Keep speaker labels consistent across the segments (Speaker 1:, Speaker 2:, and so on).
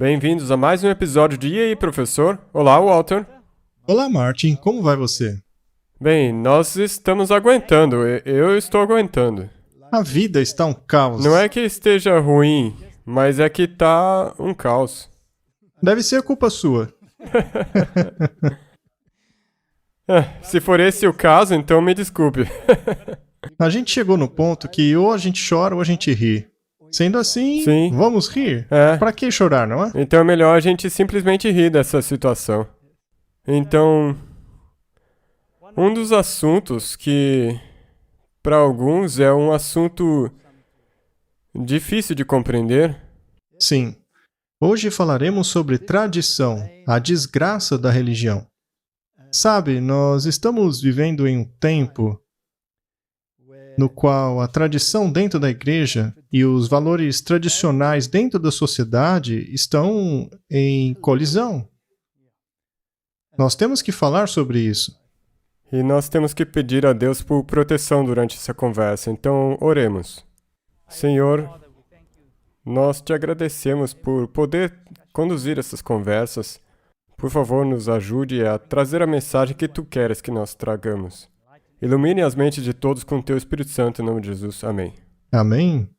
Speaker 1: Bem-vindos a mais um episódio de E aí, professor? Olá, Walter.
Speaker 2: Olá, Martin. Como vai você?
Speaker 1: Bem, nós estamos aguentando. Eu estou aguentando.
Speaker 2: A vida está um caos.
Speaker 1: Não é que esteja ruim, mas é que tá um caos.
Speaker 2: Deve ser culpa sua.
Speaker 1: Se for esse o caso, então me desculpe.
Speaker 2: A gente chegou no ponto que ou a gente chora ou a gente ri. Sendo assim,
Speaker 1: Sim.
Speaker 2: vamos rir?
Speaker 1: É.
Speaker 2: Pra que chorar, não é?
Speaker 1: Então é melhor a gente simplesmente rir dessa situação. Então, um dos assuntos que, para alguns, é um assunto difícil de compreender.
Speaker 2: Sim. Hoje falaremos sobre tradição, a desgraça da religião. Sabe, nós estamos vivendo em um tempo no qual a tradição dentro da igreja e os valores tradicionais dentro da sociedade estão em colisão. Nós temos que falar sobre isso.
Speaker 1: E nós temos que pedir a Deus por proteção durante essa conversa. Então, oremos. Senhor, nós te agradecemos por poder conduzir essas conversas. Por favor, nos ajude a trazer a mensagem que tu queres que nós tragamos. Ilumine as mentes de todos com teu Espírito Santo, em nome de Jesus. Amém.
Speaker 2: Amém?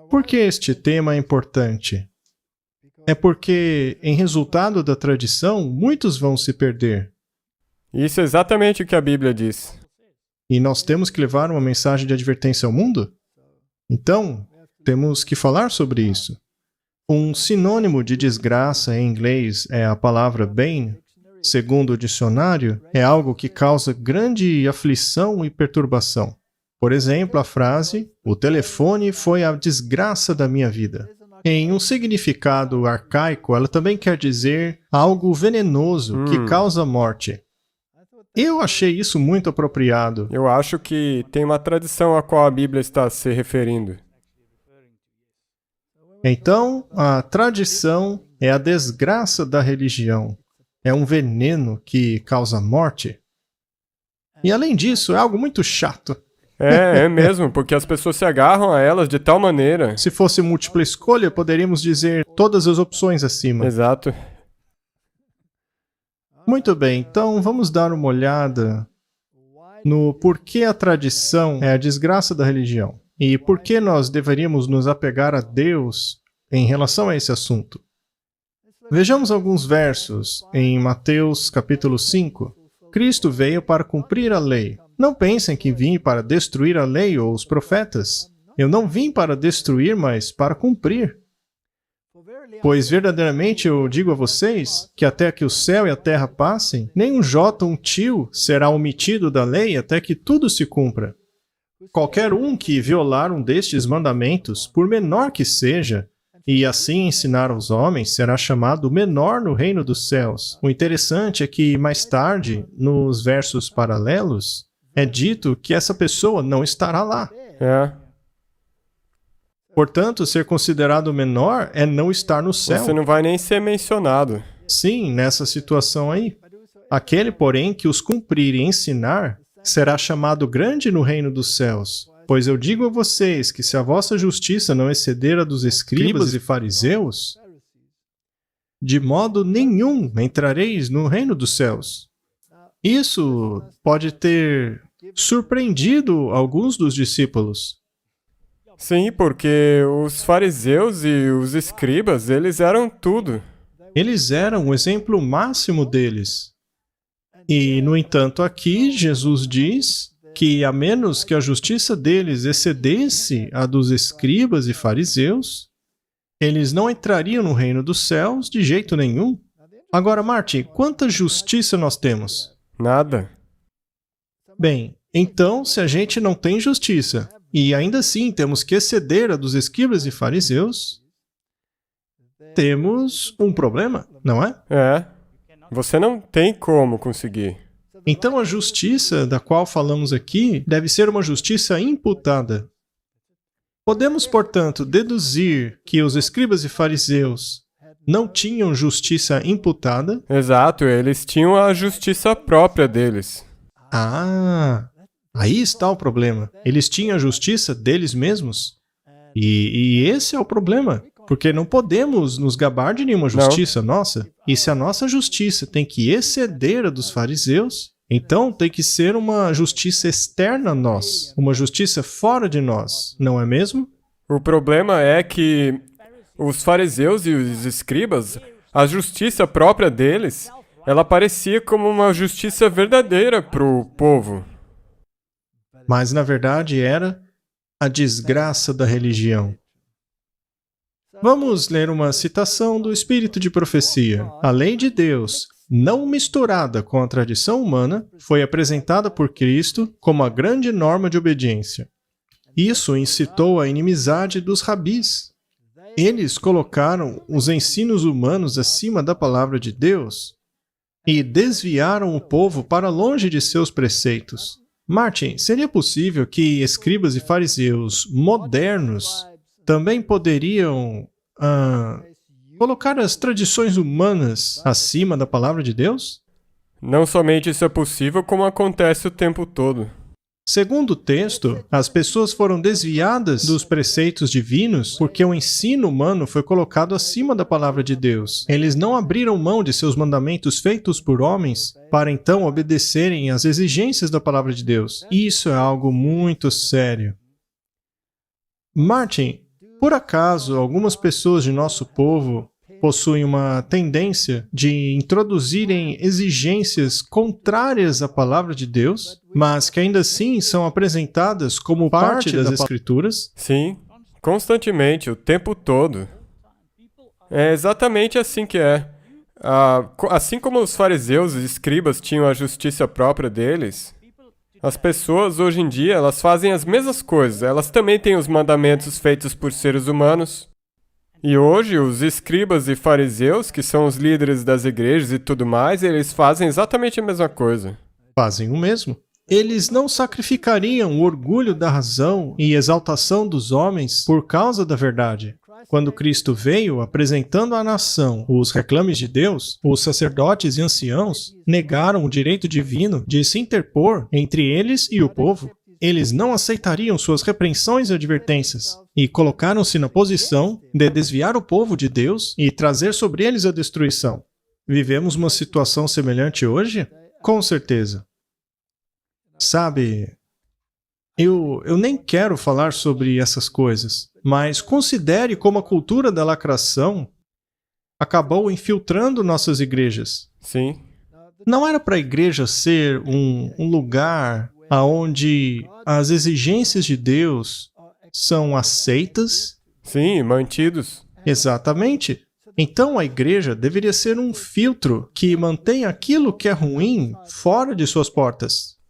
Speaker 2: Por que este tema é importante? É porque, em resultado da tradição, muitos vão se perder.
Speaker 1: Isso é exatamente o que a Bíblia diz.
Speaker 2: E nós temos que levar uma mensagem de advertência ao mundo? Então, temos que falar sobre isso. Um sinônimo de desgraça em inglês é a palavra bane. Segundo o dicionário, é algo que causa grande aflição e perturbação. Por exemplo, a frase, o telefone foi a desgraça da minha vida. Em um significado arcaico, ela também quer dizer algo venenoso que causa morte. Eu achei isso muito apropriado.
Speaker 1: Eu acho que tem uma tradição a qual a Bíblia está se referindo.
Speaker 2: Então, a tradição é a desgraça da religião. É um veneno que causa morte. E além disso, é algo muito chato.
Speaker 1: É mesmo, porque as pessoas se agarram a elas de tal maneira.
Speaker 2: Se fosse múltipla escolha, poderíamos dizer todas as opções acima.
Speaker 1: Exato.
Speaker 2: Muito bem, então vamos dar uma olhada no porquê a tradição é a desgraça da religião. E por que nós deveríamos nos apegar a Deus em relação a esse assunto. Vejamos alguns versos em Mateus capítulo 5. Cristo veio para cumprir a lei. Não pensem que vim para destruir a lei ou os profetas. Eu não vim para destruir, mas para cumprir. Pois verdadeiramente eu digo a vocês que até que o céu e a terra passem, nem um jota, um tio será omitido da lei até que tudo se cumpra. Qualquer um que violar um destes mandamentos, por menor que seja, e assim ensinar aos homens, será chamado menor no reino dos céus. O interessante é que, mais tarde, nos versos paralelos, é dito que essa pessoa não estará lá. Portanto, ser considerado menor é não estar no céu.
Speaker 1: Você não vai nem ser mencionado.
Speaker 2: Sim, nessa situação aí. Aquele, porém, que os cumprir e ensinar, será chamado grande no reino dos céus. Pois eu digo a vocês que se a vossa justiça não exceder a dos escribas e fariseus, de modo nenhum entrareis no reino dos céus. Isso pode ter surpreendido alguns dos discípulos.
Speaker 1: Sim, porque os fariseus e os escribas, eles eram tudo.
Speaker 2: Eles eram o exemplo máximo deles. E, no entanto, aqui Jesus diz que, a menos que a justiça deles excedesse a dos escribas e fariseus, eles não entrariam no reino dos céus de jeito nenhum. Agora, Martin, quanta justiça nós temos?
Speaker 1: Nada.
Speaker 2: Bem, então, se a gente não tem justiça, e ainda assim temos que exceder a dos escribas e fariseus, temos um problema, não é?
Speaker 1: Você não tem como conseguir.
Speaker 2: Então a justiça da qual falamos aqui deve ser uma justiça imputada. Podemos, portanto, deduzir que os escribas e fariseus não tinham justiça imputada?
Speaker 1: Exato, eles tinham a justiça própria deles.
Speaker 2: Aí está o problema. Eles tinham a justiça deles mesmos. E esse é o problema. Porque não podemos nos gabar de nenhuma justiça nossa. E se a nossa justiça tem que exceder a dos fariseus, então tem que ser uma justiça externa a nós, uma justiça fora de nós, não é mesmo?
Speaker 1: O problema é que os fariseus e os escribas, a justiça própria deles, ela parecia como uma justiça verdadeira para o povo.
Speaker 2: Mas na verdade era a desgraça da religião. Vamos ler uma citação do Espírito de Profecia. A lei de Deus, não misturada com a tradição humana, foi apresentada por Cristo como a grande norma de obediência. Isso incitou a inimizade dos rabis. Eles colocaram os ensinos humanos acima da palavra de Deus e desviaram o povo para longe de seus preceitos. Martin, seria possível que escribas e fariseus modernos também poderiam colocar as tradições humanas acima da palavra de Deus?
Speaker 1: Não somente isso é possível, como acontece o tempo todo.
Speaker 2: Segundo o texto, as pessoas foram desviadas dos preceitos divinos porque o ensino humano foi colocado acima da palavra de Deus. Eles não abriram mão de seus mandamentos feitos por homens para então obedecerem às exigências da palavra de Deus. Isso é algo muito sério. Martin, por acaso, algumas pessoas de nosso povo possuem uma tendência de introduzirem exigências contrárias à palavra de Deus, mas que ainda assim são apresentadas como parte das Escrituras?
Speaker 1: Sim, constantemente, o tempo todo. É exatamente assim que é. Assim como os fariseus e escribas tinham a justiça própria deles, as pessoas hoje em dia, elas fazem as mesmas coisas. Elas também têm os mandamentos feitos por seres humanos. E hoje, os escribas e fariseus, que são os líderes das igrejas e tudo mais, eles fazem exatamente a mesma coisa.
Speaker 2: Fazem o mesmo. Eles não sacrificariam o orgulho da razão e exaltação dos homens por causa da verdade. Quando Cristo veio apresentando à nação os reclames de Deus, os sacerdotes e anciãos negaram o direito divino de se interpor entre eles e o povo. Eles não aceitariam suas repreensões e advertências e colocaram-se na posição de desviar o povo de Deus e trazer sobre eles a destruição. Vivemos uma situação semelhante hoje? Com certeza. Sabe, eu nem quero falar sobre essas coisas, mas considere como a cultura da lacração acabou infiltrando nossas igrejas.
Speaker 1: Sim.
Speaker 2: Não era para a igreja ser um lugar onde as exigências de Deus são aceitas?
Speaker 1: Sim, mantidos.
Speaker 2: Exatamente. Então a igreja deveria ser um filtro que mantém aquilo que é ruim fora de suas portas.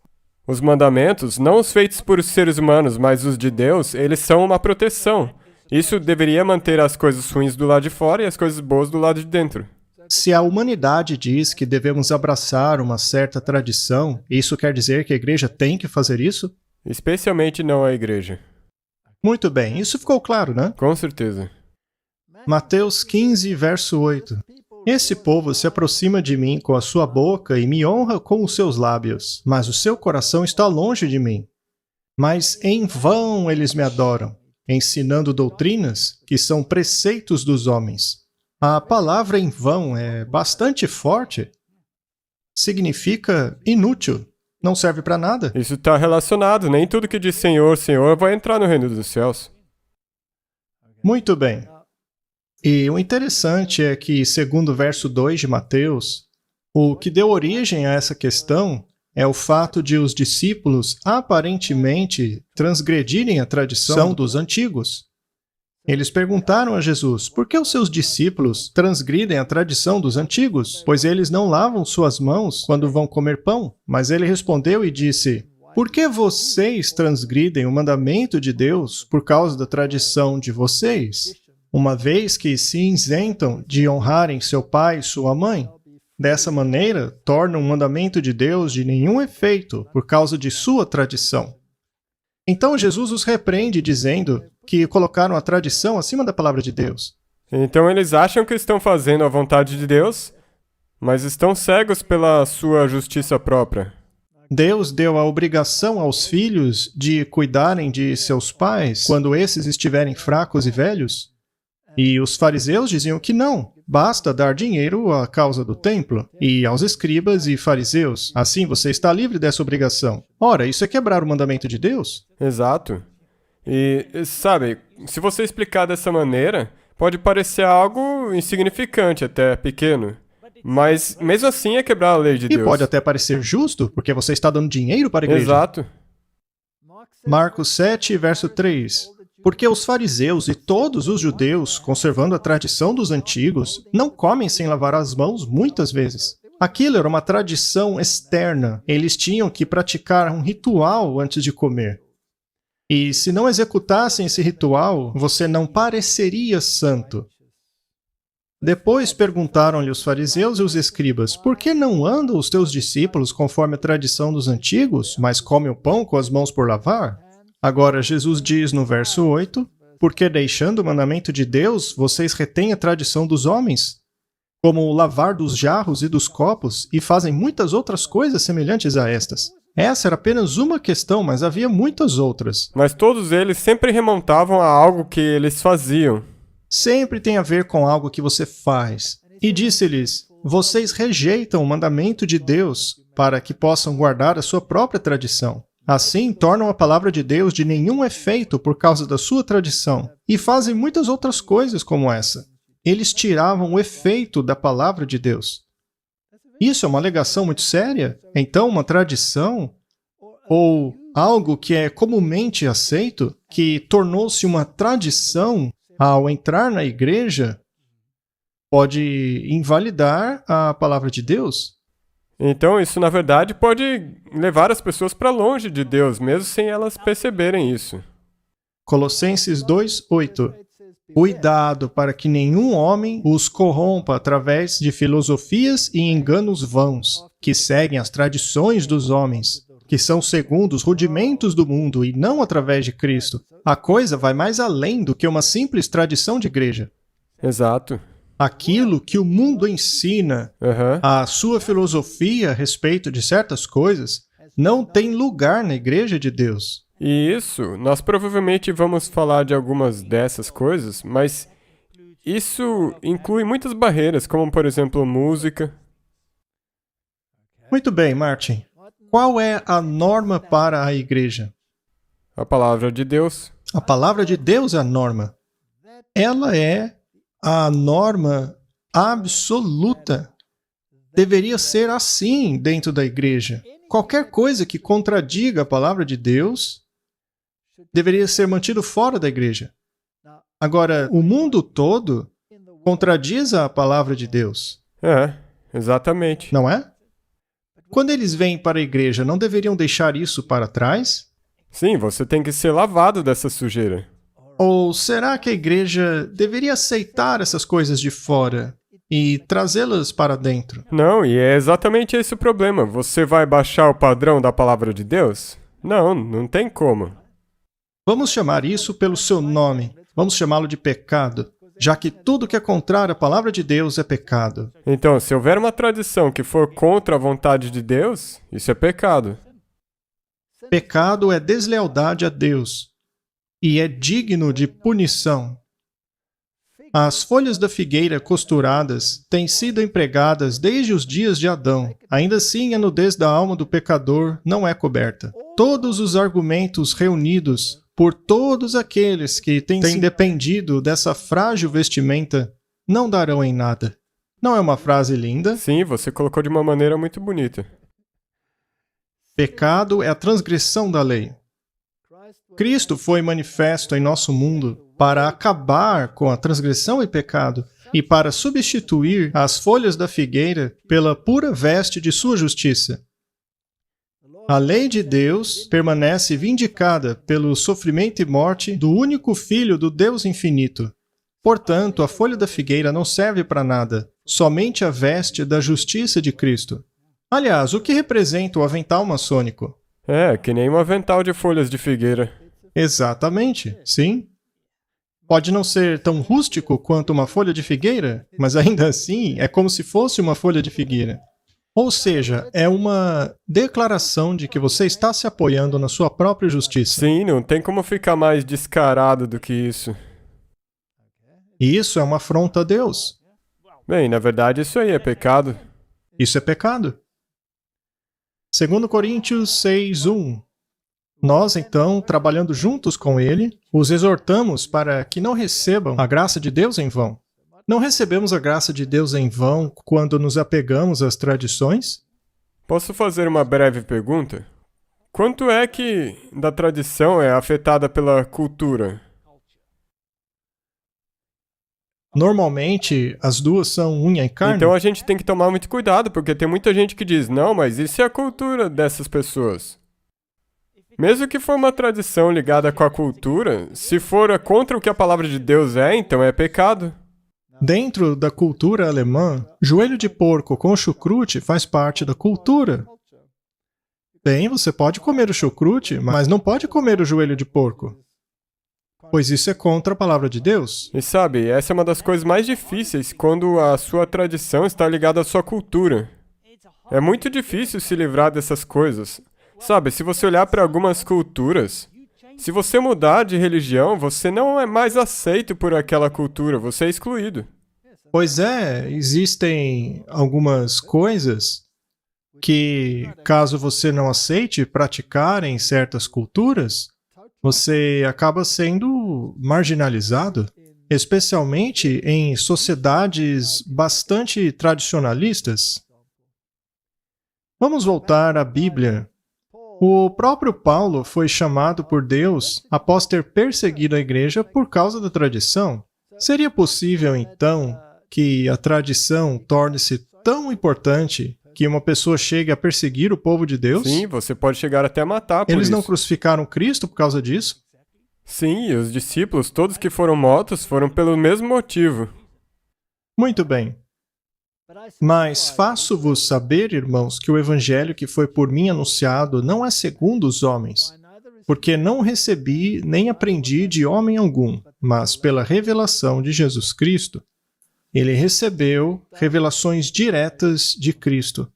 Speaker 1: Os mandamentos, não os feitos por seres humanos, mas os de Deus, eles são uma proteção. Isso deveria manter as coisas ruins do lado de fora e as coisas boas do lado de dentro.
Speaker 2: Se a humanidade diz que devemos abraçar uma certa tradição, isso quer dizer que a igreja tem que fazer isso?
Speaker 1: Especialmente não a igreja.
Speaker 2: Muito bem, isso ficou claro, né?
Speaker 1: Com certeza.
Speaker 2: Mateus 15, verso 8. Esse povo se aproxima de mim com a sua boca e me honra com os seus lábios, mas o seu coração está longe de mim. Mas em vão eles me adoram, ensinando doutrinas que são preceitos dos homens. A palavra em vão é bastante forte. Significa inútil. Não serve para nada.
Speaker 1: Isso está relacionado. Nem tudo que diz Senhor, Senhor vai entrar no reino dos céus.
Speaker 2: Muito bem. E o interessante é que, segundo o verso 2 de Mateus, o que deu origem a essa questão é o fato de os discípulos aparentemente transgredirem a tradição dos antigos. Eles perguntaram a Jesus, por que os seus discípulos transgridem a tradição dos antigos? Pois eles não lavam suas mãos quando vão comer pão. Mas ele respondeu e disse, por que vocês transgridem o mandamento de Deus por causa da tradição de vocês? Uma vez que se isentam de honrarem seu pai e sua mãe. Dessa maneira, tornam o mandamento de Deus de nenhum efeito por causa de sua tradição. Então Jesus os repreende dizendo que colocaram a tradição acima da palavra de Deus.
Speaker 1: Então eles acham que estão fazendo a vontade de Deus, mas estão cegos pela sua justiça própria.
Speaker 2: Deus deu a obrigação aos filhos de cuidarem de seus pais quando esses estiverem fracos e velhos. E os fariseus diziam que não, basta dar dinheiro à causa do templo e aos escribas e fariseus. Assim você está livre dessa obrigação. Ora, isso é quebrar o mandamento de Deus?
Speaker 1: Exato. E, sabe, se você explicar dessa maneira, pode parecer algo insignificante, até pequeno. Mas mesmo assim é quebrar a lei de
Speaker 2: E
Speaker 1: Deus.
Speaker 2: pode até parecer justo, porque você está dando dinheiro para a igreja.
Speaker 1: Exato.
Speaker 2: Marcos 7, verso 3. Porque os fariseus e todos os judeus, conservando a tradição dos antigos, não comem sem lavar as mãos muitas vezes. Aquilo era uma tradição externa. Eles tinham que praticar um ritual antes de comer. E se não executassem esse ritual, você não pareceria santo. Depois perguntaram-lhe os fariseus e os escribas, por que não andam os teus discípulos conforme a tradição dos antigos, mas comem o pão com as mãos por lavar? Agora Jesus diz no verso 8, porque deixando o mandamento de Deus, vocês retêm a tradição dos homens, como o lavar dos jarros e dos copos, e fazem muitas outras coisas semelhantes a estas. Essa era apenas uma questão, mas havia muitas outras.
Speaker 1: Mas todos eles sempre remontavam a algo que eles faziam.
Speaker 2: Sempre tem a ver com algo que você faz. E disse-lhes, vocês rejeitam o mandamento de Deus para que possam guardar a sua própria tradição. Assim, tornam a palavra de Deus de nenhum efeito por causa da sua tradição. E fazem muitas outras coisas como essa. Eles tiravam o efeito da palavra de Deus. Isso é uma alegação muito séria? Então, uma tradição, ou algo que é comumente aceito, que tornou-se uma tradição ao entrar na igreja, pode invalidar a palavra de Deus?
Speaker 1: Então, isso na verdade pode levar as pessoas para longe de Deus, mesmo sem elas perceberem isso.
Speaker 2: Colossenses 2:8. Cuidado para que nenhum homem os corrompa através de filosofias e enganos vãos, que seguem as tradições dos homens, que são segundo os rudimentos do mundo e não através de Cristo. A coisa vai mais além do que uma simples tradição de igreja.
Speaker 1: Exato.
Speaker 2: Aquilo que o mundo ensina, a sua filosofia a respeito de certas coisas, não tem lugar na igreja de Deus.
Speaker 1: E isso, nós provavelmente vamos falar de algumas dessas coisas, mas isso inclui muitas barreiras, como por exemplo música.
Speaker 2: Muito bem, Martin. Qual é a norma para a igreja?
Speaker 1: A palavra de Deus.
Speaker 2: A palavra de Deus é a norma. Ela é a norma absoluta. Deveria ser assim dentro da igreja. Qualquer coisa que contradiga a palavra de Deus deveria ser mantido fora da igreja. Agora, o mundo todo contradiz a palavra de Deus.
Speaker 1: É, exatamente.
Speaker 2: Não é? Quando eles vêm para a igreja, não deveriam deixar isso para trás?
Speaker 1: Sim, você tem que ser lavado dessa sujeira.
Speaker 2: Ou será que a igreja deveria aceitar essas coisas de fora e trazê-las para dentro?
Speaker 1: Não, e é exatamente esse o problema. Você vai baixar o padrão da palavra de Deus? Não, não tem como.
Speaker 2: Vamos chamar isso pelo seu nome. Vamos chamá-lo de pecado, já que tudo que é contrário à palavra de Deus é pecado.
Speaker 1: Então, se houver uma tradição que for contra a vontade de Deus, isso é pecado.
Speaker 2: Pecado é deslealdade a Deus e é digno de punição. As folhas da figueira costuradas têm sido empregadas desde os dias de Adão. Ainda assim, a nudez da alma do pecador não é coberta. Todos os argumentos reunidos por todos aqueles que têm dependido dessa frágil vestimenta não darão em nada. Não é uma frase linda?
Speaker 1: Sim, você colocou de uma maneira muito bonita.
Speaker 2: Pecado é a transgressão da lei. Cristo foi manifesto em nosso mundo para acabar com a transgressão e pecado e para substituir as folhas da figueira pela pura veste de sua justiça. A lei de Deus permanece vindicada pelo sofrimento e morte do único Filho do Deus infinito. Portanto, a folha da figueira não serve para nada, somente a veste da justiça de Cristo. Aliás, o que representa o avental maçônico?
Speaker 1: É, que nem um avental de folhas de figueira.
Speaker 2: Exatamente, sim. Pode não ser tão rústico quanto uma folha de figueira, mas ainda assim é como se fosse uma folha de figueira. Ou seja, é uma declaração de que você está se apoiando na sua própria justiça.
Speaker 1: Sim, não tem como ficar mais descarado do que isso.
Speaker 2: E isso é uma afronta a Deus.
Speaker 1: Bem, na verdade, isso aí é pecado.
Speaker 2: Isso é pecado. 2 Coríntios 6:1. Nós, então, trabalhando juntos com ele, os exortamos para que não recebam a graça de Deus em vão. Não recebemos a graça de Deus em vão quando nos apegamos às tradições?
Speaker 1: Posso fazer uma breve pergunta? Quanto é que da tradição é afetada pela cultura?
Speaker 2: Normalmente, as duas são unha e carne.
Speaker 1: Então a gente tem que tomar muito cuidado, porque tem muita gente que diz, não, mas isso é a cultura dessas pessoas. Mesmo que for uma tradição ligada com a cultura, se for contra o que a palavra de Deus é, então é pecado.
Speaker 2: Dentro da cultura alemã, joelho de porco com chucrute faz parte da cultura. Bem, você pode comer o chucrute, mas não pode comer o joelho de porco, pois isso é contra a palavra de Deus.
Speaker 1: E sabe, essa é uma das coisas mais difíceis quando a sua tradição está ligada à sua cultura. É muito difícil se livrar dessas coisas. Sabe, se você olhar para algumas culturas, se você mudar de religião, você não é mais aceito por aquela cultura, você é excluído.
Speaker 2: Pois é, existem algumas coisas que, caso você não aceite praticar em certas culturas, você acaba sendo marginalizado, especialmente em sociedades bastante tradicionalistas. Vamos voltar à Bíblia. O próprio Paulo foi chamado por Deus após ter perseguido a igreja por causa da tradição. Seria possível, então, que a tradição torne-se tão importante que uma pessoa chegue a perseguir o povo de Deus?
Speaker 1: Sim, você pode chegar até a matar por
Speaker 2: Eles
Speaker 1: isso.
Speaker 2: não crucificaram Cristo por causa disso?
Speaker 1: Sim, e os discípulos, todos que foram mortos, foram pelo mesmo motivo.
Speaker 2: Muito bem. Mas faço-vos saber, irmãos, que o evangelho que foi por mim anunciado não é segundo os homens, porque não recebi nem aprendi de homem algum, mas pela revelação de Jesus Cristo. Ele recebeu revelações diretas de Cristo.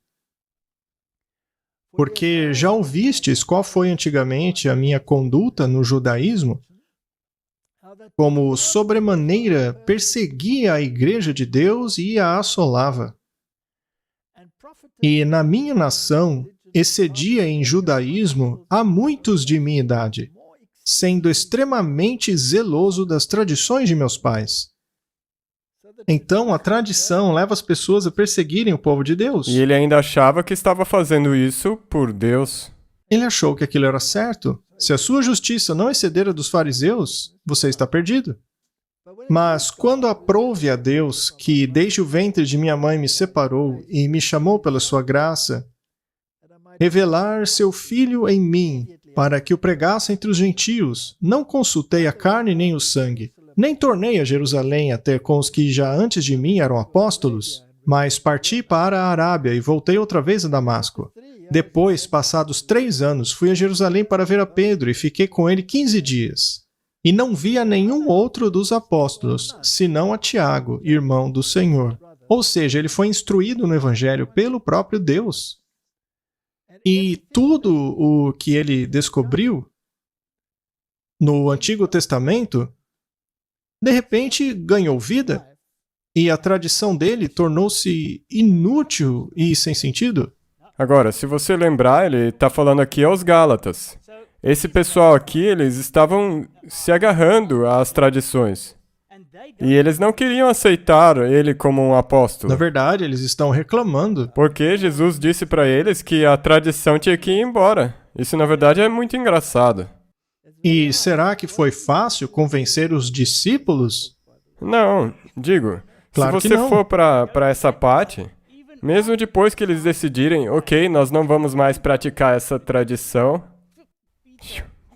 Speaker 2: Porque já ouvistes qual foi antigamente a minha conduta no judaísmo? Como sobremaneira perseguia a igreja de Deus e a assolava. E na minha nação excedia em judaísmo a muitos de minha idade, sendo extremamente zeloso das tradições de meus pais. Então, a tradição leva as pessoas a perseguirem o povo de Deus.
Speaker 1: E ele ainda achava que estava fazendo isso por Deus.
Speaker 2: Ele achou que aquilo era certo. Se a sua justiça não exceder a dos fariseus, você está perdido. Mas quando aprouve a Deus, que desde o ventre de minha mãe me separou e me chamou pela sua graça, revelar seu Filho em mim, para que o pregasse entre os gentios, não consultei a carne nem o sangue, nem tornei a Jerusalém a ter com os que já antes de mim eram apóstolos, mas parti para a Arábia e voltei outra vez a Damasco. Depois, passados 3 anos, fui a Jerusalém para ver a Pedro e fiquei com ele 15 dias. E não vi a nenhum outro dos apóstolos, senão a Tiago, irmão do Senhor. Ou seja, ele foi instruído no Evangelho pelo próprio Deus. E tudo o que ele descobriu no Antigo Testamento, de repente ganhou vida, e a tradição dele tornou-se inútil e sem sentido.
Speaker 1: Agora, se você lembrar, ele está falando aqui aos Gálatas. Esse pessoal aqui, eles estavam se agarrando às tradições. E eles não queriam aceitar ele como um apóstolo.
Speaker 2: Na verdade, eles estão reclamando.
Speaker 1: Porque Jesus disse para eles que a tradição tinha que ir embora. Isso, na verdade, é muito engraçado.
Speaker 2: E será que foi fácil convencer os discípulos?
Speaker 1: Não, digo,
Speaker 2: Claro
Speaker 1: se
Speaker 2: que
Speaker 1: você
Speaker 2: não.
Speaker 1: for para essa parte, mesmo depois que eles decidirem, ok, nós não vamos mais praticar essa tradição,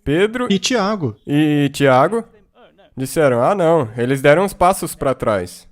Speaker 1: Pedro
Speaker 2: E Tiago?
Speaker 1: e Tiago disseram, ah não, eles deram uns passos para trás.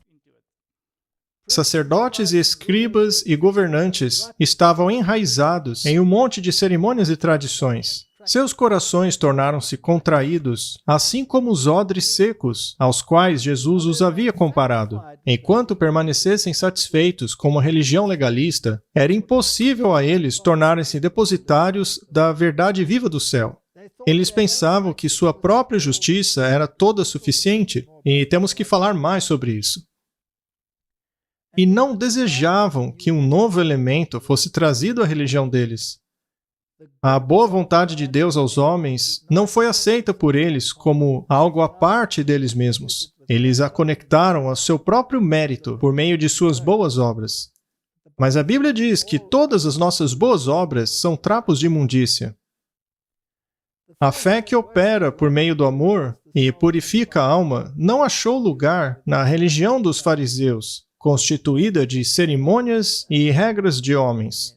Speaker 2: Sacerdotes e escribas e governantes estavam enraizados em um monte de cerimônias e tradições. Seus corações tornaram-se contraídos, assim como os odres secos, aos quais Jesus os havia comparado. Enquanto permanecessem satisfeitos com uma religião legalista, era impossível a eles tornarem-se depositários da verdade viva do céu. Eles pensavam que sua própria justiça era toda suficiente, e temos que falar mais sobre isso. E não desejavam que um novo elemento fosse trazido à religião deles. A boa vontade de Deus aos homens não foi aceita por eles como algo à parte deles mesmos. Eles a conectaram ao seu próprio mérito por meio de suas boas obras. Mas a Bíblia diz que todas as nossas boas obras são trapos de imundícia. A fé que opera por meio do amor e purifica a alma não achou lugar na religião dos fariseus, constituída de cerimônias e regras de homens.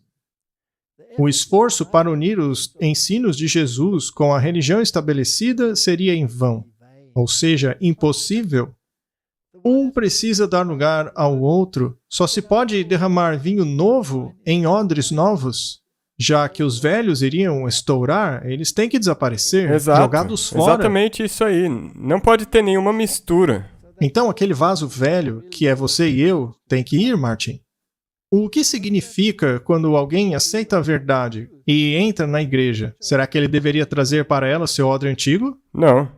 Speaker 2: O esforço para unir os ensinos de Jesus com a religião estabelecida seria em vão, ou seja, impossível. Um precisa dar lugar ao outro. Só se pode derramar vinho novo em odres novos. Já que os velhos iriam estourar, eles têm que desaparecer, jogados fora.
Speaker 1: Exatamente isso aí. Não pode ter nenhuma mistura.
Speaker 2: Então aquele vaso velho, que é você e eu, tem que ir, Martin. O que significa quando alguém aceita a verdade e entra na igreja? Será que ele deveria trazer para ela seu odre antigo?
Speaker 1: Não.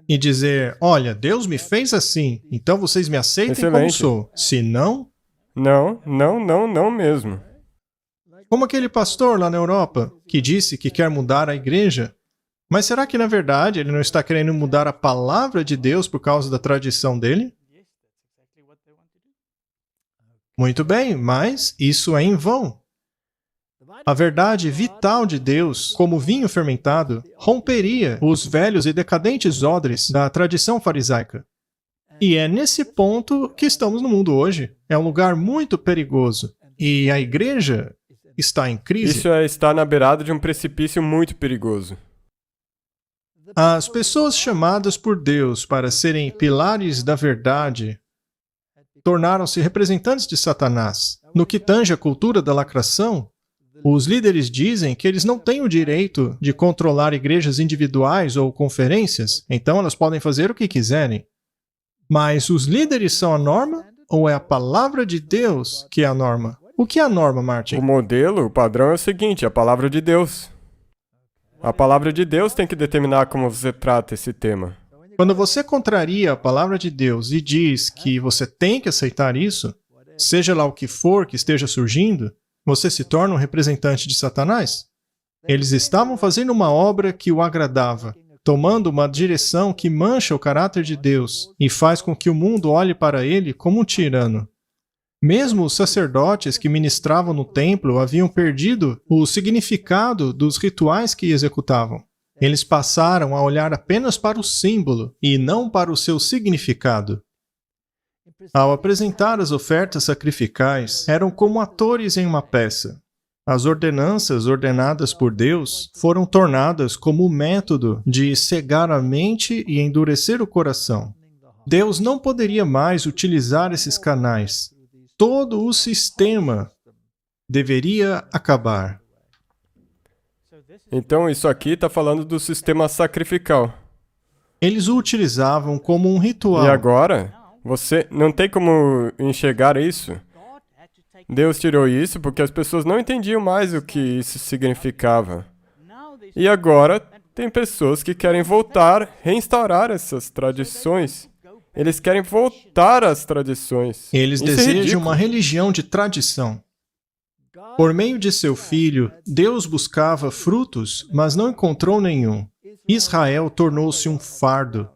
Speaker 2: E dizer, olha, Deus me fez assim, então vocês me aceitem como
Speaker 1: Excelente.
Speaker 2: sou. Se não...
Speaker 1: Não mesmo.
Speaker 2: Como aquele pastor lá na Europa, que disse que quer mudar a igreja. Mas será que na verdade ele não está querendo mudar a palavra de Deus por causa da tradição dele? Muito bem, mas isso é em vão. A verdade vital de Deus, como vinho fermentado, romperia os velhos e decadentes odres da tradição farisaica. E é nesse ponto que estamos no mundo hoje. É um lugar muito perigoso. E a igreja está em crise.
Speaker 1: Isso é estar na beirada de um precipício muito perigoso.
Speaker 2: As pessoas chamadas por Deus para serem pilares da verdade tornaram-se representantes de Satanás. No que tange a cultura da lacração, os líderes dizem que eles não têm o direito de controlar igrejas individuais ou conferências, então elas podem fazer o que quiserem. Mas os líderes são a norma ou é a palavra de Deus que é a norma? O que é a norma, Martin?
Speaker 1: O modelo, o padrão é o seguinte, a palavra de Deus. A palavra de Deus tem que determinar como você trata esse tema.
Speaker 2: Quando você contraria a palavra de Deus e diz que você tem que aceitar isso, seja lá o que for que esteja surgindo, você se torna um representante de Satanás. Eles estavam fazendo uma obra que o agradava, tomando uma direção que mancha o caráter de Deus e faz com que o mundo olhe para ele como um tirano. Mesmo os sacerdotes que ministravam no templo haviam perdido o significado dos rituais que executavam. Eles passaram a olhar apenas para o símbolo e não para o seu significado. Ao apresentar as ofertas sacrificais, eram como atores em uma peça. As ordenanças ordenadas por Deus foram tornadas como método de cegar a mente e endurecer o coração. Deus não poderia mais utilizar esses canais. Todo o sistema deveria acabar.
Speaker 1: Então isso aqui está falando do sistema sacrificial.
Speaker 2: Eles o utilizavam como um ritual.
Speaker 1: E agora, você não tem como enxergar isso. Deus tirou isso porque as pessoas não entendiam mais o que isso significava. E agora, tem pessoas que querem voltar, reinstaurar essas tradições. Eles querem voltar às tradições.
Speaker 2: Eles desejam uma religião de tradição. Por meio de seu filho, Deus buscava frutos, mas não encontrou nenhum. Israel tornou-se um fardo.